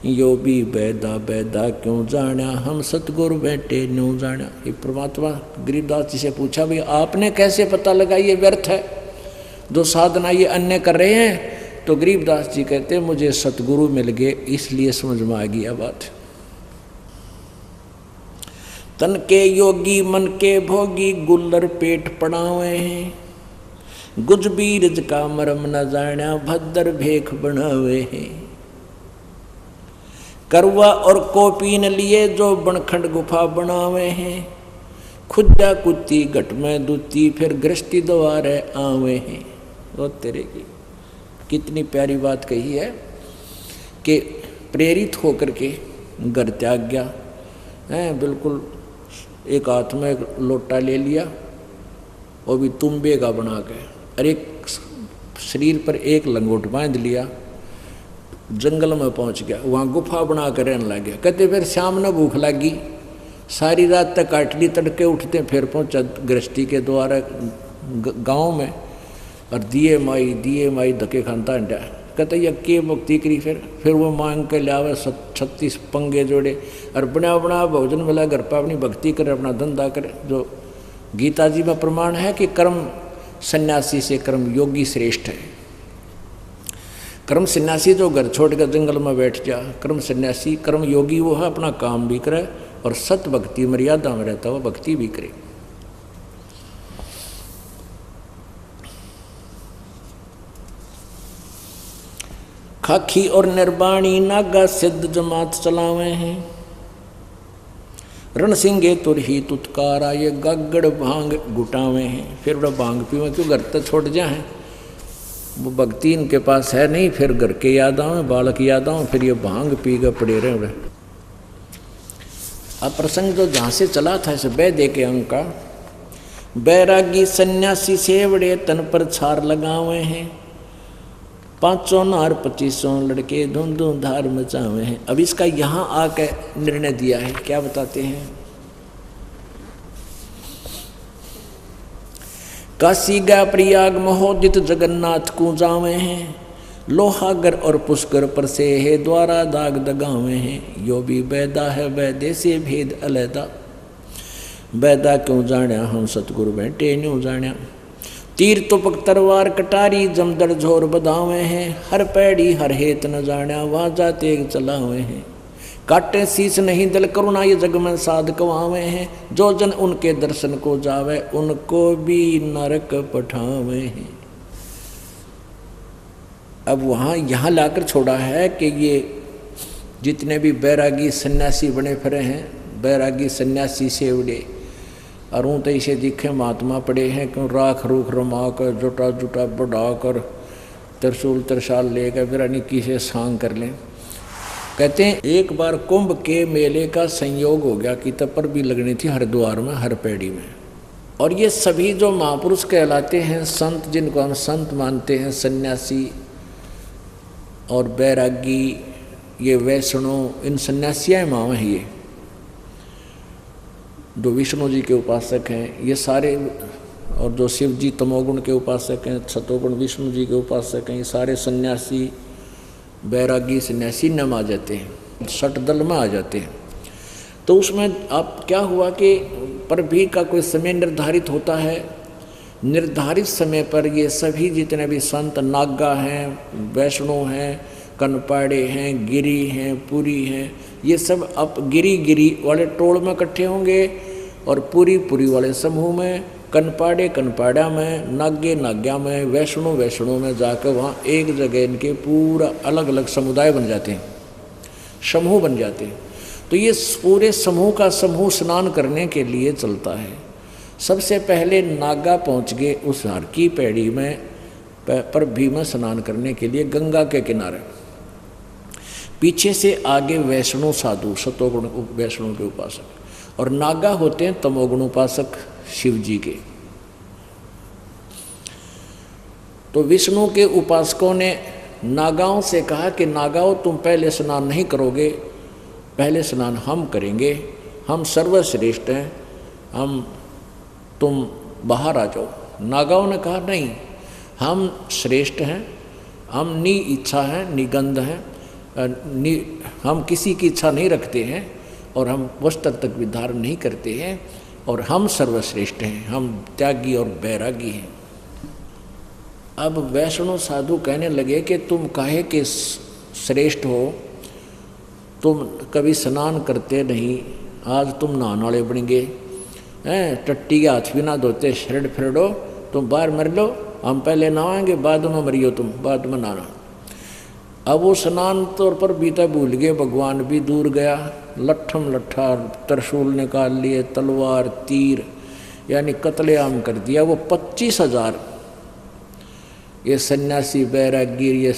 S1: यो भी बैदा बैदा क्यों जाना हम सतगुरु बैठे न्यों जाना। ये परमात्मा गरीबदास जी से पूछा, भाई आपने कैसे पता लगा ये व्यर्थ है, जो साधना ये अन्य कर रहे हैं? तो गरीबदास जी कहते हैं मुझे सतगुरु मिल गए इसलिए समझ में आ गई बात। तन के योगी मन के भोगी गुल्लर पेट पड़ावे हैं। गुज बीरज का मरम न जाना भद्र भेख बनावे हैं। करवा और कोपी न लिए जो बनखंड गुफा बनावे हैं। खुदा कुत्ती घट में दूती फिर गृष्टि द्वारे आवे हैं। वो तेरे की कितनी प्यारी बात कही है कि प्रेरित होकर के घर त्याग गया है। बिल्कुल एक हाथ में एक लोटा ले लिया वो भी तुम्बे का बना के, और एक शरीर पर एक लंगोट बांध लिया, जंगल में पहुंच गया, वहाँ गुफा बना कर रहने लग गया। कहते फिर शाम न भूख लगी, सारी रात तक काट ली, तड़के उठते फिर पहुंचा गृहस्थी के द्वारा गांव में, और दिए माई धक्के खानता अंडा। कहते ये के भक्ति करी, फिर वो मांग के लावे 36 पंगे जोड़े, और बना बना भोजन मिला, घर पर अपनी भक्ति करे, अपना धंधा करे। जो गीता जी में प्रमाण है कि कर्म सन्यासी से कर्म योगी श्रेष्ठ है। कर्म सन्यासी जो घर छोड़कर जंगल में बैठ जा, कर्म सन्यासी कर्म योगी वो है, अपना काम भी करे और सत भक्ति मर्यादा में रहता हुआ भक्ति भी करे। खाखी और निर्वाणी नागा सिद्ध जमात चलावे हैं। रणसिंगे तुरही तुतकारा ये गागड़ भांग गुटावे हैं। फिर वह भांग पीवे क्यों, घर तक छोड़ जाए, वो भक्ति इनके पास है नहीं, फिर घर के याद आवे, बालक याद आवे, फिर ये भांग पी के पड़े रहे। अब प्रसंग जो जहाँ से चला था इसे बै दे के अंक का, बैरागी सन्यासी सेवड़े तन पर छार लगावे हैं। 500 नार 2500 लड़के धुन धुन धार मचावे हैं। अब इसका यहाँ आके निर्णय दिया है, क्या बताते हैं। काशी गया प्रयाग महोदित जगन्नाथ को जावे हैं। लोहागर और पुष्कर पर से है द्वारा दाग दगावे हैं। यो भी बैदा है वैदे से भेद अलैदा। बैदा क्यों जाण्या हम सतगुरु बैठे न्यू जाण्या। तीर तुपक तरवार कटारी जमदड़ झोर बधावे हैं। हर पैड़ी हर हेत न जाण्या वाजा तेग चलावे हैं। काटे शीस नहीं दल करुणा ये जग में साध कवावे हैं। जो जन उनके दर्शन को जावे उनको भी नरक पठावे हैं। अब वहाँ यहाँ लाकर छोड़ा है कि ये जितने भी बैरागी सन्यासी बने फिरे हैं, बैरागी सन्यासी सेवड़े, और ऊँ तो इसे दिखे महात्मा पड़े हैं क्यों राख रूख रमा कर जुटा जुटा बढ़ा कर त्रिशूल त्रिशाल लेकर फिर अनिकी से सांग कर लें। कहते हैं एक बार कुंभ के मेले का संयोग हो गया कि तब पर भी लगनी थी हरिद्वार में हर पैड़ी में। और ये सभी जो महापुरुष कहलाते हैं, संत जिनको हम संत मानते हैं, सन्यासी और बैरागी, ये वैष्णव, इन सन्यासियाँ माँ हैं ये जो विष्णु जी के उपासक हैं, ये सारे, और जो शिव जी तमोगुण के उपासक हैं, सतोगुण विष्णु जी के उपासक हैं, ये सारे सन्यासी बैरागी सन्यासी नम आ जाते हैं, सठ दल में आ जाते हैं। तो उसमें अब क्या हुआ कि पर भी का कोई समय निर्धारित होता है। निर्धारित समय पर ये सभी जितने भी संत नागा हैं, वैष्णव हैं, कनपाड़े हैं, गिरी हैं, पुरी हैं, ये सब अब गिरी वाले टोल में इकट्ठे होंगे और पुरी वाले समूह में, कनपाड़ा में, नाग्या में, वैष्णो में जाकर वहाँ एक जगह इनके पूरा अलग अलग समुदाय बन जाते हैं, समूह बन जाते हैं। तो ये पूरे समूह का समूह स्नान करने के लिए चलता है। सबसे पहले नागा पहुँच गए उस हर की पैड़ी में पर भीमा स्नान करने के लिए गंगा के किनारे। पीछे से आगे वैष्णो साधु, सतोगुण वैष्णो के उपासक, और नागा होते हैं तमोगुण उपासक शिव जी के। तो विष्णु के उपासकों ने नागाओं से कहा कि नागाओं तुम पहले स्नान नहीं करोगे, पहले स्नान हम करेंगे, हम सर्वश्रेष्ठ हैं, तुम बाहर आ जाओ। नागाओं ने कहा नहीं, हम श्रेष्ठ हैं, हम नि इच्छा हैं, निगंध हैं, हम किसी की इच्छा नहीं रखते हैं और हम वस्त्र तक भी धारण नहीं करते हैं और हम सर्वश्रेष्ठ हैं, हम त्यागी और बैरागी हैं। अब वैष्णव साधु कहने लगे कि तुम काहे के श्रेष्ठ हो, तुम कभी स्नान करते नहीं, आज तुम नहाने वाले बन गए हैं, टट्टी के हाथ भी ना धोते, शरड फिरडो, तुम बाहर मर लो, हम पहले नहाएंगे, बाद में मरियो तुम, बाद में नहाना। अब वो स्नान तौर पर बीता भूल गए, भगवान भी दूर गया, लट्ठम लट्ठा त्रिशूल निकाल लिए, तलवार तीर यानी कत्लेआम कर दिया। वो 25,000 ये सन्यासी बैरागीर ये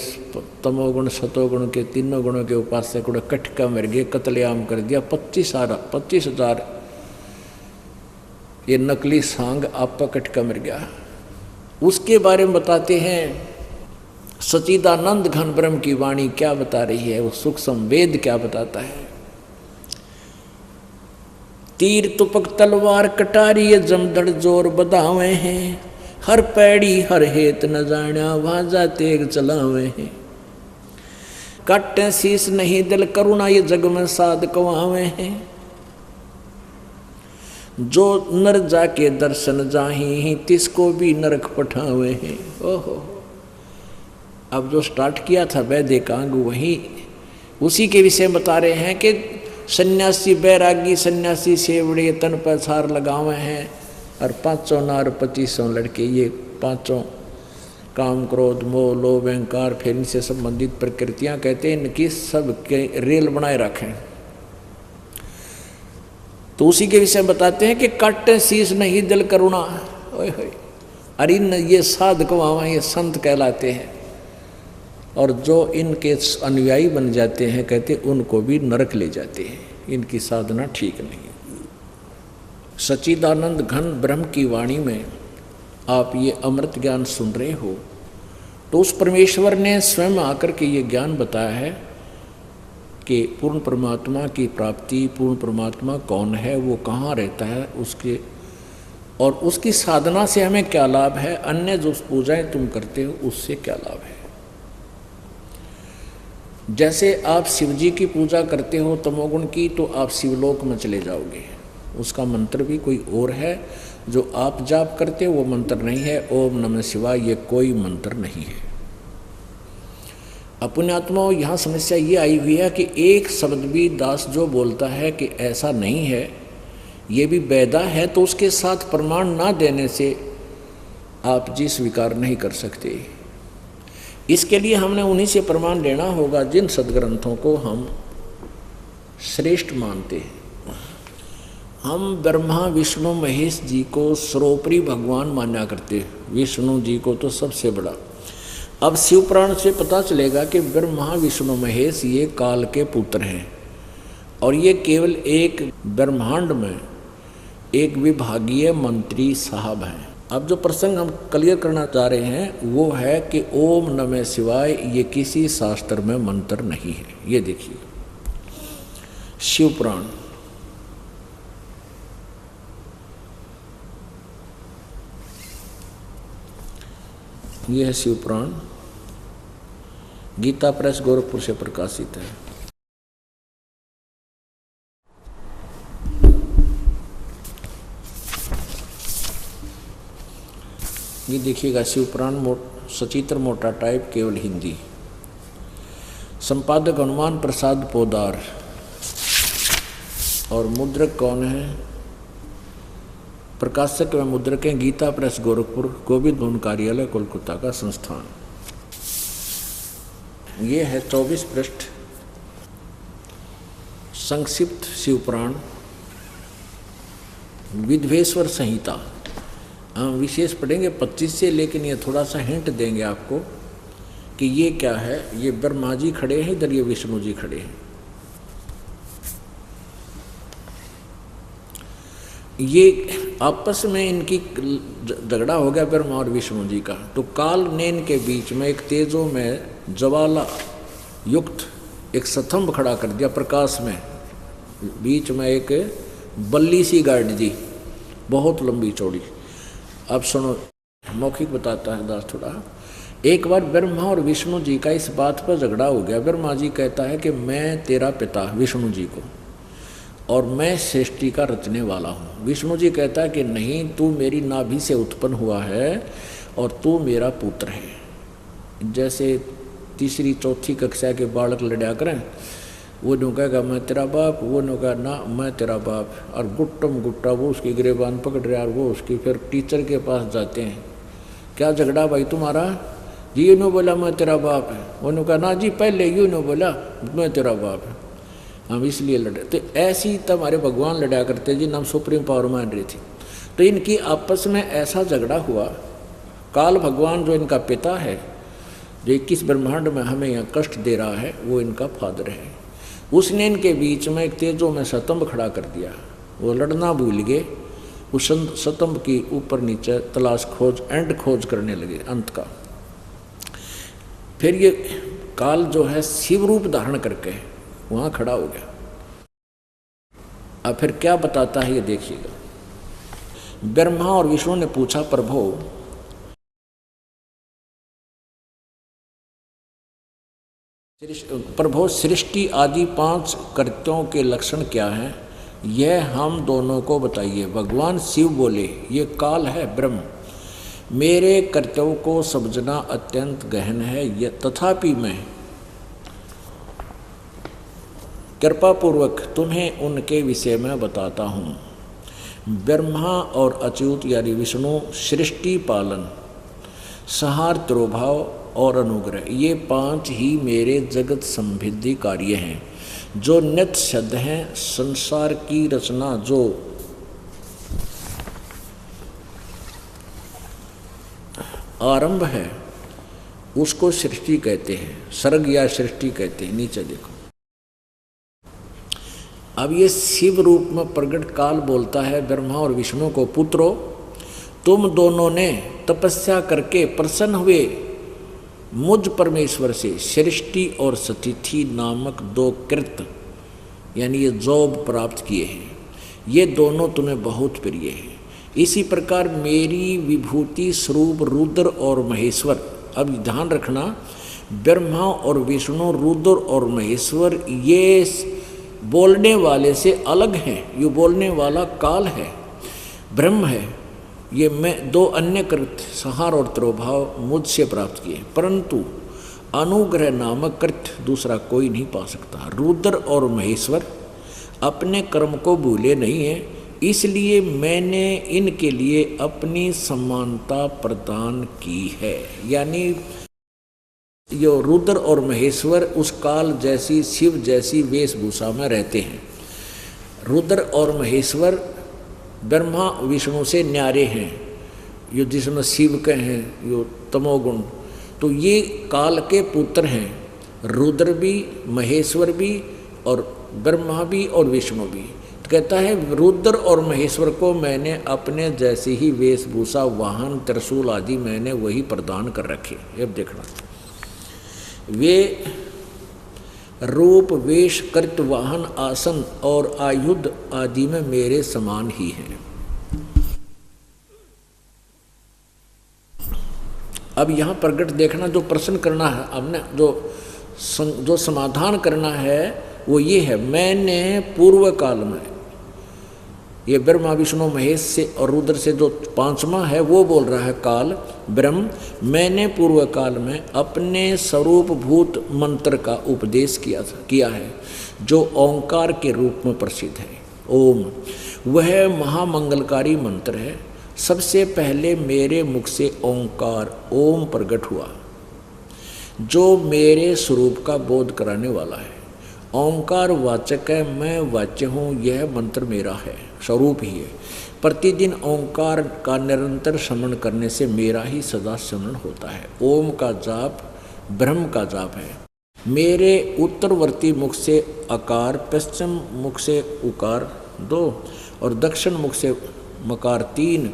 S1: तमोगुण सतोगुण के तीनों गुणों के उपासक कटका मर गए, कत्लेआम कर दिया। 25,000 ये नकली सांग आपका कटका मर गया। उसके बारे में बताते हैं सच्चिदानंद घन ब्रह्म की वाणी क्या बता रही है, वो सूक्ष्म वेद क्या बताता है। तीर तुपक तलवार कटारी ये जमदड़ जोर बधावे हैं, हर पैड़ी हर हेत न जाना वाजा तेग चलावे हैं। काटे शीस नहीं दिल करुणा ये जग में साध कवावे हैं, जो नर जाके दर्शन जाही तिसको भी नरक पठावे हैं। ओहो, अब जो स्टार्ट किया था वैदिकांग वही उसी के विषय बता रहे हैं कि सन्यासी बैरागी सन्यासी सेवड़े तन पर सार लगावे हैं, और 500 नार 2500 लड़के, ये 500 काम क्रोध मोह लोभ अहंकार फिर इनसे संबंधित प्रकृतियां कहते हैं, इनकी सब के रेल बनाए रखें। तो उसी के विषय बताते हैं कि काटे शीस नहीं दिल करुणा, अरे ये साधक वहाँ ये संत कहलाते हैं, और जो इनके अनुयायी बन जाते हैं कहते उनको भी नरक ले जाते हैं, इनकी साधना ठीक नहीं। सच्चिदानंद घन ब्रह्म की वाणी में आप ये अमृत ज्ञान सुन रहे हो, तो उस परमेश्वर ने स्वयं आकर के ये ज्ञान बताया है कि पूर्ण परमात्मा की प्राप्ति, पूर्ण परमात्मा कौन है, वो कहाँ रहता है, उसके और उसकी साधना से हमें क्या लाभ है, अन्य जो पूजाएं तुम करते हो उससे क्या लाभ है। जैसे आप शिव जी की पूजा करते हो तमोगुण की, तो आप शिवलोक में चले जाओगे, उसका मंत्र भी कोई और है, जो आप जाप करते हो वो मंत्र नहीं है। ओम नमः शिवाय ये कोई मंत्र नहीं है। अपने आत्माओं यहाँ समस्या ये आई हुई है कि एक शब्द भी दास जो बोलता है कि ऐसा नहीं है, ये भी वैदा है, तो उसके साथ प्रमाण ना देने से आप जी स्वीकार नहीं कर सकते। इसके लिए हमने उन्हीं से प्रमाण लेना होगा जिन सदग्रंथों को हम श्रेष्ठ मानते हैं। हम ब्रह्मा विष्णु महेश जी को सर्वोपरि भगवान माना करते हैं, विष्णु जी को तो सबसे बड़ा। अब शिव पुराण से पता चलेगा कि ब्रह्मा विष्णु महेश ये काल के पुत्र हैं, और ये केवल एक ब्रह्मांड में एक विभागीय मंत्री साहब हैं। अब जो प्रसंग हम क्लियर करना चाह रहे हैं वो है कि ओम नमः शिवाय ये किसी शास्त्र में मंत्र नहीं है। ये देखिए शिव पुराण, ये है शिव पुराण, गीता प्रेस गोरखपुर से प्रकाशित है। ये देखिएगा शिव पुराण सचित्र मोटा टाइप, केवल हिंदी। संपादक हनुमान प्रसाद पोदार, और मुद्रक कौन है? प्रकाशक व मुद्रक हैं गीता प्रेस गोरखपुर, गोविंद भवन कार्यालय कोलकाता का संस्थान। ये है 24 पृष्ठ संक्षिप्त शिव पुराण विधवेश्वर संहिता। हम विशेष पढ़ेंगे 25 से, लेकिन ये थोड़ा सा हिंट देंगे आपको कि ये क्या है। ये ब्रह्मा जी खड़े हैं, इधर ये विष्णु जी खड़े हैं। ये आपस में इनकी झगड़ा हो गया ब्रह्मा और विष्णु जी का, तो काल ने इनके बीच में एक तेजों में ज्वाला युक्त एक स्तंभ खड़ा कर दिया प्रकाश में, बीच में एक बल्ली सी गाड़ दी, बहुत लंबी चौड़ी। अब सुनो, मौखिक बताता है दास थोड़ा। एक बार ब्रह्मा और विष्णु जी का इस बात पर झगड़ा हो गया। ब्रह्मा जी कहता है कि मैं तेरा पिता विष्णु जी को, और मैं सृष्टि का रचने वाला हूँ। विष्णु जी कहता है कि नहीं, तू मेरी नाभि से उत्पन्न हुआ है और तू मेरा पुत्र है। जैसे तीसरी चौथी कक्षा के बालक लड़ा करें, वो नो कहेगा मैं तेरा बाप, वो नो कहा ना मैं तेरा बाप, और गुट्टम गुट्टा वो उसकी गिरेबान पकड़ रहा है और वो उसकी फिर टीचर के पास जाते हैं। क्या झगड़ा भाई तुम्हारा? जी यूँ बोला मैं तेरा बाप है, वो कहा ना जी पहले यूँ बोला मैं तेरा बाप है, हम इसलिए लड़े। तो ऐसी तब हमारे भगवान लड़ा करते जी, नाम सुप्रीम पावर मान रही थी। तो इनकी आपस में ऐसा झगड़ा हुआ। काल भगवान जो इनका पिता है, जो 21 ब्रह्मांड में हमें यहाँ कष्ट दे रहा है, वो इनका फादर है। उसने इनके बीच में एक तेजों में स्तंभ खड़ा कर दिया। वो लड़ना भूल गए, उस स्तंभ की ऊपर नीचे तलाश खोज एंड खोज करने लगे अंत का। फिर ये काल जो है शिव रूप धारण करके वहाँ खड़ा हो गया। अब फिर क्या बताता है ये देखिएगा। ब्रह्मा और विष्णु ने पूछा प्रभो सृष्टि आदि 5 कृत्यों के लक्षण क्या हैं, यह हम दोनों को बताइए। भगवान शिव बोले, ये काल है ब्रह्म, मेरे कर्तव्य को समझना अत्यंत गहन है, तथापि मैं कृपापूर्वक तुम्हें उनके विषय में बताता हूँ। ब्रह्मा और अच्युत यानी विष्णु सृष्टि पालन, संहार, तिरोभाव और अनुग्रह, ये 5 ही मेरे जगत संबंधी कार्य हैं जो नित्य सिद्ध हैं। संसार की रचना जो आरंभ है उसको सृष्टि कहते हैं, सर्ग या सृष्टि कहते हैं। नीचे देखो, अब ये शिव रूप में प्रकट काल बोलता है ब्रह्मा और विष्णु को, पुत्रो तुम दोनों ने तपस्या करके प्रसन्न हुए मुझ परमेश्वर से सृष्टि और स्थिति नामक 2 कृत्य यानी ये जॉब प्राप्त किए हैं, ये दोनों तुम्हें बहुत प्रिय है। इसी प्रकार मेरी विभूति स्वरूप रुद्र और महेश्वर, अब ध्यान रखना ब्रह्मा और विष्णु रुद्र और महेश्वर ये बोलने वाले से अलग हैं। ये बोलने वाला काल है, ब्रह्म है। ये मैं 2 अन्य कृत्य संहार और तिरोभाव मुझसे प्राप्त किए, परंतु अनुग्रह नामक कृत्य दूसरा कोई नहीं पा सकता। रुद्र और महेश्वर अपने कर्म को भूले नहीं हैं, इसलिए मैंने इनके लिए अपनी समानता प्रदान की है। यानी जो रुद्र और महेश्वर उस काल जैसी शिव जैसी वेशभूषा में रहते हैं। रुद्र और महेश्वर ब्रह्मा विष्णु से न्यारे हैं, यो जिसमें शिव के हैं यो तमोगुण, तो ये काल के पुत्र हैं। रुद्र भी, महेश्वर भी और ब्रह्मा भी और विष्णु भी। तो कहता है रुद्र और महेश्वर को मैंने अपने जैसी ही वेशभूषा, वाहन, त्रिशूल आदि मैंने वही प्रदान कर रखे। अब देखना, वे रूप, वेश, कृत्य, वाहन, आसन और आयुध आदि में मेरे समान ही हैं। अब यहाँ प्रकट देखना, जो प्रश्न करना है हमने, जो समाधान करना है वो ये है, मैंने पूर्व काल में, ये ब्रह्मा विष्णु महेश से और रुद्र से जो 5वां है वो बोल रहा है काल ब्रह्म, मैंने पूर्व काल में अपने स्वरूप भूत मंत्र का उपदेश किया है जो ओंकार के रूप में प्रसिद्ध है। ओम वह महामंगलकारी मंत्र है। सबसे पहले मेरे मुख से ओंकार ओम प्रकट हुआ जो मेरे स्वरूप का बोध कराने वाला है। ओंकार वाचक है, मैं वाच्य हूँ, यह मंत्र मेरा है, स्वरूप ही है। प्रतिदिन ओंकार का निरंतर स्मरण करने से मेरा ही सदा स्मरण होता है। ओम का जाप ब्रह्म का जाप है। मेरे उत्तरवर्ती मुख से अकार, पश्चिम मुख से उकार 2 और दक्षिण मुख से मकार 3,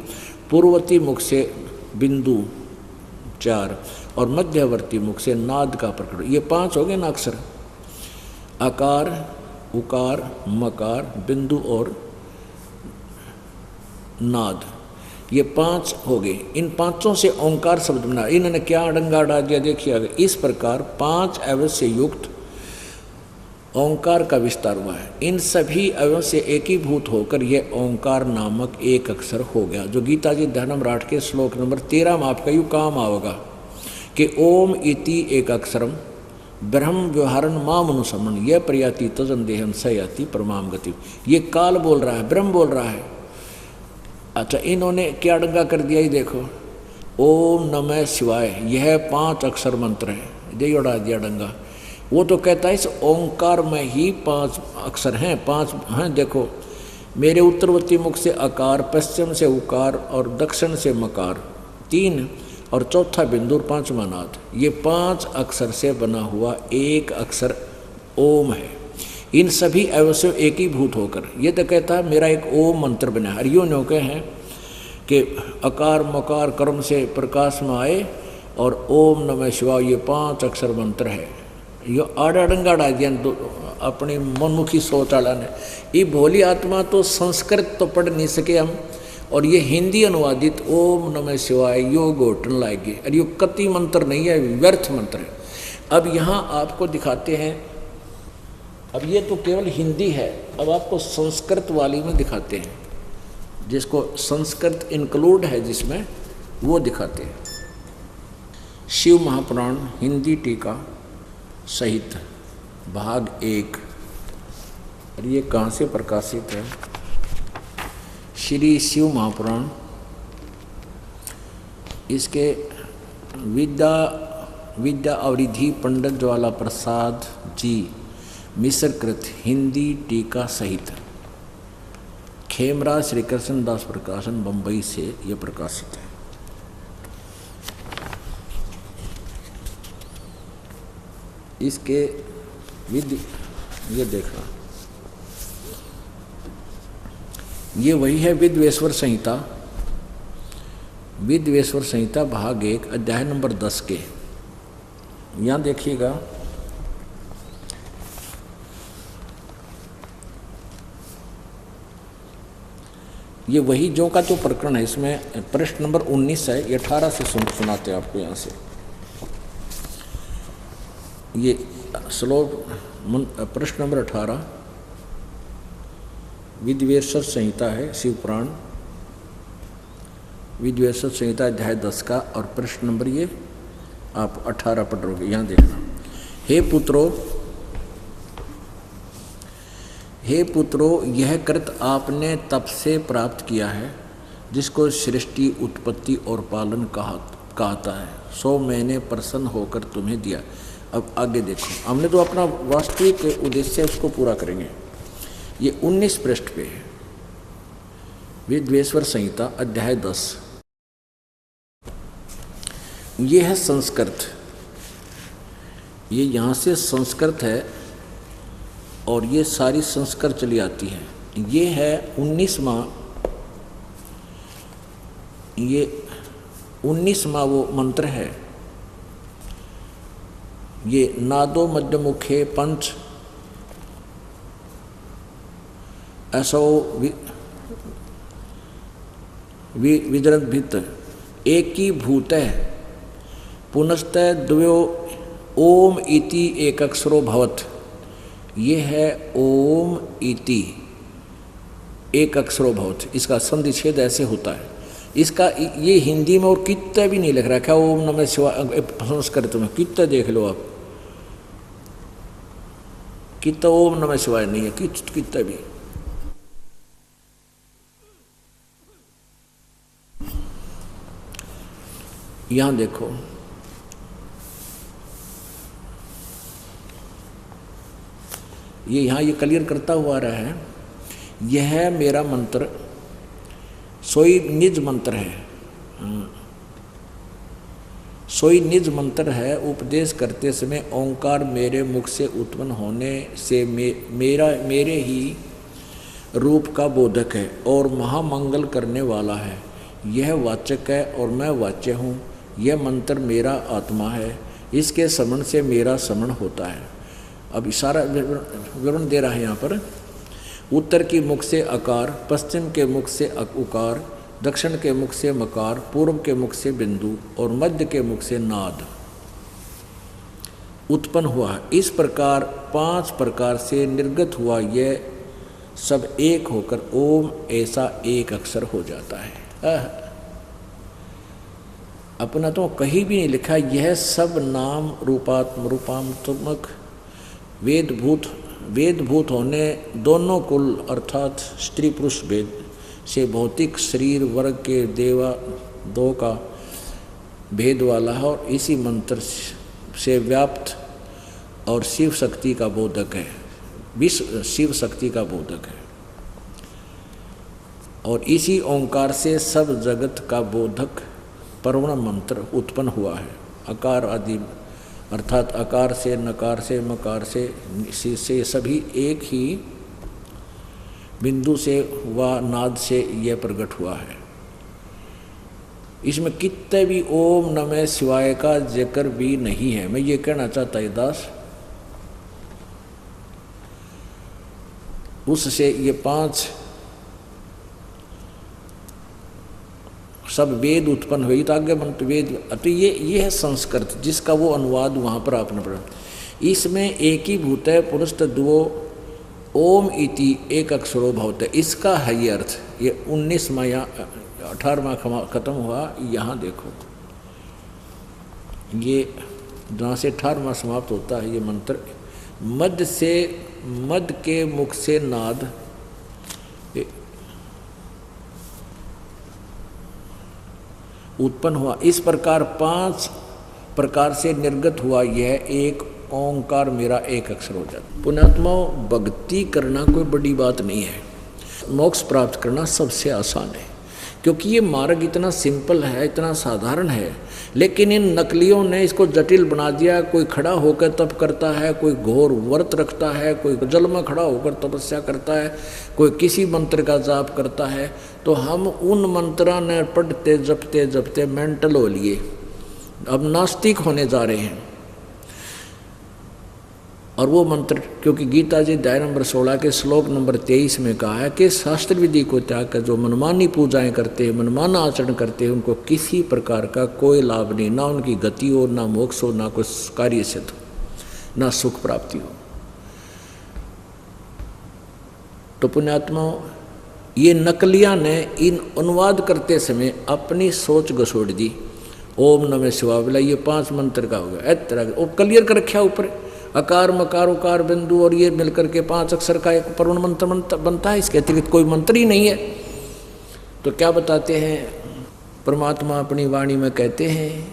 S1: पूर्ववर्ती मुख से बिंदु 4 और मध्यवर्ती मुख से नाद का प्रकट। ये 5 हो गए ना अक्षर, अकार, उकार, मकार, बिंदु और नाद, ये 5 हो गए। इन 5 से ओंकार शब्द बना। इन्होंने क्या अड़ंगा डाल दिया देखिए। इस प्रकार 5 अवयव से युक्त ओंकार का विस्तार हुआ है। इन सभी अवयव से एकीभूत होकर यह ओंकार नामक एक अक्षर हो गया, जो गीता जी धर्मराठ के श्लोक नंबर 13 में आपका यू काम आओगा कि ओम इति एक अक्षरम ब्रह्म व्यवहारन माम अनुसमन यह प्रयाति तजन देहम स याति परमाम गति। ये काल बोल रहा है, ब्रह्म बोल रहा है। अच्छा, इन्होंने क्या डंगा कर दिया, ये देखो, ओम नमः शिवाय, यह 5 अक्षर मंत्र है, दे उड़ा दिया डंगा। वो तो कहता है इस ओंकार में ही 5 अक्षर हैं, 5 हैं। देखो, मेरे उत्तरवर्ती मुख से अकार, पश्चिम से उकार और दक्षिण से मकार 3 और चौथा बिंदु 5वां नाद। ये 5 अक्षर से बना हुआ एक अक्षर ओम है। इन सभी अवश्य एक ही भूत होकर ये तो कहता है मेरा एक ओम मंत्र बना। और यूँ न्यों के हैं कि अकार मकार कर्म से प्रकाश में आए और ओम नमः शिवाय ये 5 अक्षर मंत्र है। यो आड़ा डंगा डा दिया अपनी मनमुखी सोच वाला ने। ये भोली आत्मा तो संस्कृत तो पढ़ नहीं सके हम, और ये हिंदी अनुवादित ओम नमः शिवाय यो घोटन लाएगी। और ये कति मंत्र नहीं है, व्यर्थ मंत्र है। अब यहाँ आपको दिखाते हैं, अब ये तो केवल हिंदी है, अब आपको संस्कृत वाली में दिखाते हैं, जिसको संस्कृत इंक्लूड है जिसमें, वो दिखाते हैं। शिव महापुराण हिंदी टीका सहित भाग 1। और ये कहाँ से प्रकाशित है? श्री शिव महापुराण, इसके विद्या अवरिधि पंडित ज्वाला प्रसाद जी मिश्रकृत हिंदी टीका सहित खेमराज श्री कृष्ण दास प्रकाशन बम्बई से ये प्रकाशित है। इसके ये देखना, ये वही है विद्वेश्वर संहिता, विद्वेश्वर संहिता भाग 1 अध्याय नंबर 10 के। यहाँ देखिएगा, ये वही जो का जो प्रकरण है, इसमें प्रश्न नंबर 19 है, ये 18 से सुनाते हैं आपको यहाँ से। ये श्लोक प्रश्न नंबर 18 विद्वेश्वर संहिता है, शिव पुराण विद्वेश्वर संहिता अध्याय 10 का, और प्रश्न नंबर ये आप 18 पढ़ोगे। यहाँ देखना, हे पुत्रो यह कृत आपने तप से प्राप्त किया है, जिसको सृष्टि उत्पत्ति और पालन कहता है, सो मैंने प्रसन्न होकर तुम्हें दिया। अब आगे देखो, हमने तो अपना वास्तविक उद्देश्य उसको पूरा करेंगे। ये 19 पृष्ठ पे है, विद्वेश्वर संहिता अध्याय 10। ये है संस्कृत, ये यहाँ से संस्कृत है और ये सारी संस्कृत चली आती है। ये है 19वां, ये 19वां वो मंत्र है। ये नादो मध्य मुखे पंच असो विजरत भित एक ही भूत है पुनस्त द्वयो ओम इति एक अक्षरो भवत। ये है ओम इति एक अक्षरो भवत, इसका संधिच्छेद ऐसे होता है। इसका ये हिंदी में और कितना भी नहीं लिख रखा, ओम नमः शिवाय संस्कृत में कितना देख लो आप, कितना ओम नमः शिवाय नहीं है, कितना भी। यहां देखो, ये यहाँ ये क्लियर करता हुआ रहा है, यह मेरा मंत्र सोई निज मंत्र है, सोई निज मंत्र है। उपदेश करते समय ओंकार मेरे मुख से उत्पन्न होने से मेरे ही रूप का बोधक है और महामंगल करने वाला है। यह वाचक है और मैं वाच्य हूँ। यह मंत्र मेरा आत्मा है, इसके समण से मेरा समण होता है। अब सारा विवरण दे रहा है यहाँ पर। उत्तर की मुख से अकार, पश्चिम के मुख से उकार, दक्षिण के मुख से मकार, पूर्व के मुख से बिंदु और मध्य के मुख से नाद उत्पन्न हुआ। इस प्रकार 5 प्रकार से निर्गत हुआ यह सब एक होकर ओम ऐसा एक अक्षर हो जाता है। अपना तो कहीं भी नहीं लिखा। यह सब नाम रूपात्मक वेदभूत होने दोनों कुल अर्थात स्त्री पुरुष भेद से भौतिक शरीर वर्ग के देवा दो का भेद वाला है और इसी मंत्र से व्याप्त और शिव शक्ति का बोधक है, विश्व शिव शक्ति का बोधक है और इसी ओंकार से सब जगत का बोधक परवण मंत्र उत्पन्न हुआ है। अकार आदि अर्थात अकार से नकार से मकार से सभी एक ही बिंदु से व नाद से यह प्रकट हुआ है। इसमें कितने भी ओम नमः शिवाय का जिक्र भी नहीं है। मैं ये कहना चाहता है दास, उससे ये 5 सब वेद उत्पन्न हुई तो आगे बनते वेद। तो ये है संस्कृत जिसका वो अनुवाद वहाँ पर आपने पढ़ा। इसमें एक ही भूत है पुरुष दुओ ओम इति एक अक्षरो भवत है, इसका है ये अर्थ। ये 19वां या 18वां खत्म हुआ। यहाँ देखो ये जहाँ से 18वां समाप्त होता है ये मंत्र, मद के मुख से नाद उत्पन्न हुआ। इस प्रकार 5 प्रकार से निर्गत हुआ यह एक ओंकार मेरा एक अक्षर हो जाता। पुण्यात्माओं, भक्ति करना कोई बड़ी बात नहीं है, मोक्ष प्राप्त करना सबसे आसान है, क्योंकि ये मार्ग इतना सिंपल है, इतना साधारण है। लेकिन इन नकलियों ने इसको जटिल बना दिया। कोई खड़ा होकर तप करता है, कोई घोर व्रत रखता है, कोई जल में खड़ा होकर तपस्या करता है, कोई किसी मंत्र का जाप करता है। तो हम उन मंत्रा ने पढ़ते जपते मेंटल हो लिए, अब नास्तिक होने जा रहे हैं। और वो मंत्र, क्योंकि गीता जी अध्याय नंबर 16 के श्लोक नंबर 23 में कहा है कि शास्त्र विधि को त्याग कर जो मनमानी पूजाएं करते हैं, मनमाना आचरण करते हैं, उनको किसी प्रकार का कोई लाभ नहीं, ना उनकी गति हो, ना मोक्ष हो, ना कोई कार्य सिद्ध हो, ना सुख प्राप्ति हो। तो पुण्यात्माओं, ये नकलिया ने इन अनुवाद करते समय अपनी सोच घसोड़ दी। ओम नमः शिवाय बोला, ये 5 मंत्र का हो गया। इस तरह वो क्लियर कर रखा ऊपर, अकार मकार उकार बिंदु और ये मिलकर के 5 अक्षर का एक परवण मंत्र बनता है। इसके अतिरिक्त कोई मंत्र ही नहीं है। तो क्या बताते हैं परमात्मा अपनी वाणी में कहते हैं,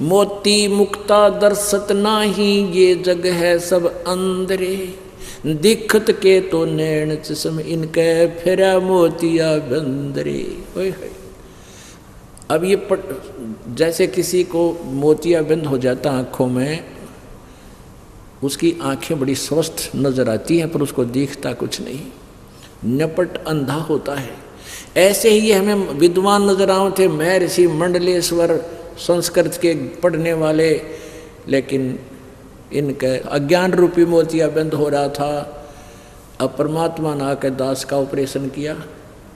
S1: मोती मुक्ता दर्शत नाही ये जग है सब अंदरे, दिखत के तो नैन चश्म इनके फिरा मोतिया बंदरे। अब ये जैसे किसी को मोतिया बंद हो जाता आंखों में, उसकी आंखें बड़ी स्वस्थ नजर आती हैं पर उसको दिखता कुछ नहीं, नपट अंधा होता है। ऐसे ही हमें विद्वान नजर आए थे महर्षि मंडलेश्वर, संस्कृत के पढ़ने वाले, लेकिन इनके अज्ञान रूपी मोतिया बंद हो रहा था। अब परमात्मा ने आकर दास का ऑपरेशन किया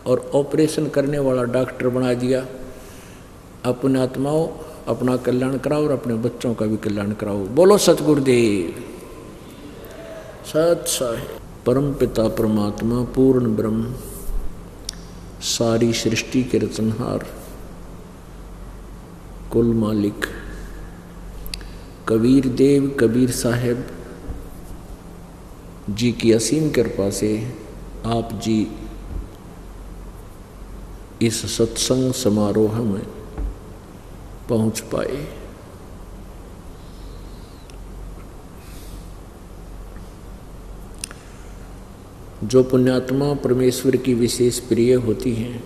S1: और ऑपरेशन करने वाला डॉक्टर बना दिया। अब पुण्यात्माओं, अपना कल्याण कराओ और अपने बच्चों का भी कल्याण कराओ। बोलो सतगुरुदेव सत साहिब। परम पिता परमात्मा पूर्ण ब्रह्म, सारी सृष्टि के रचनहार, कुल मालिक कबीर देव कबीर साहेब जी की असीम कृपा से आप जी इस सत्संग समारोह में पहुंच पाए। जो पुण्यात्मा परमेश्वर की विशेष प्रिय होती हैं,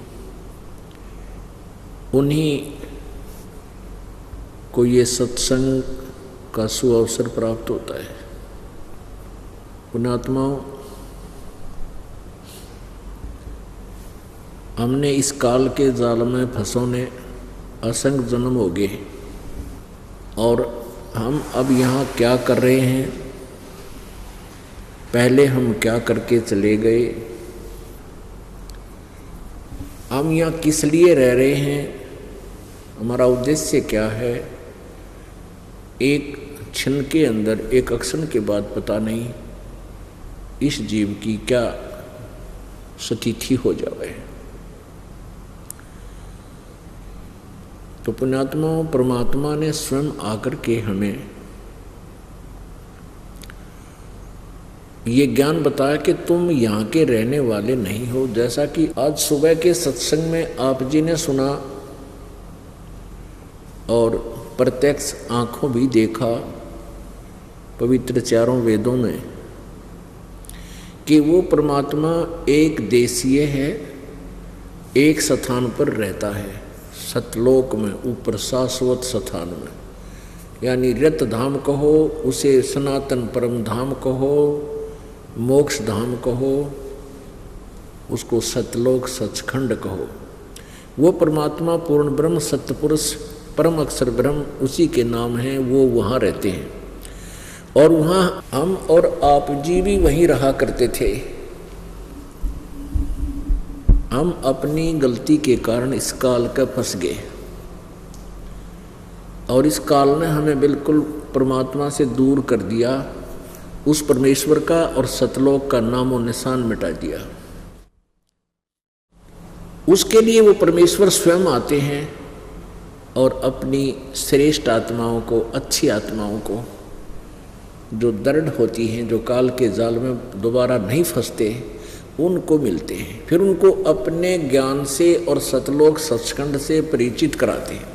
S1: उन्हीं को ये सत्संग का सुअवसर प्राप्त होता है। पुण्यात्माओं, हमने इस काल के जाल में फंसोने असंख्य जन्म हो गए और हम अब यहाँ क्या कर रहे हैं, पहले हम क्या करके चले गए, हम यहाँ किस लिए रह रहे हैं, हमारा उद्देश्य क्या है, एक क्षण के अंदर, एक अक्षण के बाद पता नहीं इस जीव की क्या स्थिति हो जाए। तो पुण्यात्माओं, परमात्मा ने स्वयं आकर के हमें ये ज्ञान बताया कि तुम यहाँ के रहने वाले नहीं हो। जैसा कि आज सुबह के सत्संग में आप जी ने सुना और प्रत्यक्ष आंखों भी देखा पवित्र चारों वेदों में कि वो परमात्मा एक देशीय है, एक स्थान पर रहता है, सतलोक में, ऊपर शाश्वत स्थान में, यानी रत धाम कहो उसे, सनातन परम धाम कहो, मोक्ष धाम कहो उसको, सतलोक सचखंड कहो। वो परमात्मा पूर्ण ब्रह्म सत्य पुरुष परम अक्षर ब्रह्म उसी के नाम हैं, वो वहाँ रहते हैं। और वहाँ हम और आप जी भी वहीं रहा करते थे। हम अपनी गलती के कारण इस काल का फंस गए और इस काल ने हमें बिल्कुल परमात्मा से दूर कर दिया, उस परमेश्वर का और सतलोक का नामो निशान मिटा दिया। उसके लिए वो परमेश्वर स्वयं आते हैं और अपनी श्रेष्ठ आत्माओं को, अच्छी आत्माओं को जो दृढ़ होती हैं, जो काल के जाल में दोबारा नहीं फंसते, उनको मिलते हैं। फिर उनको अपने ज्ञान से और सतलोक सचखंड से परिचित कराते हैं।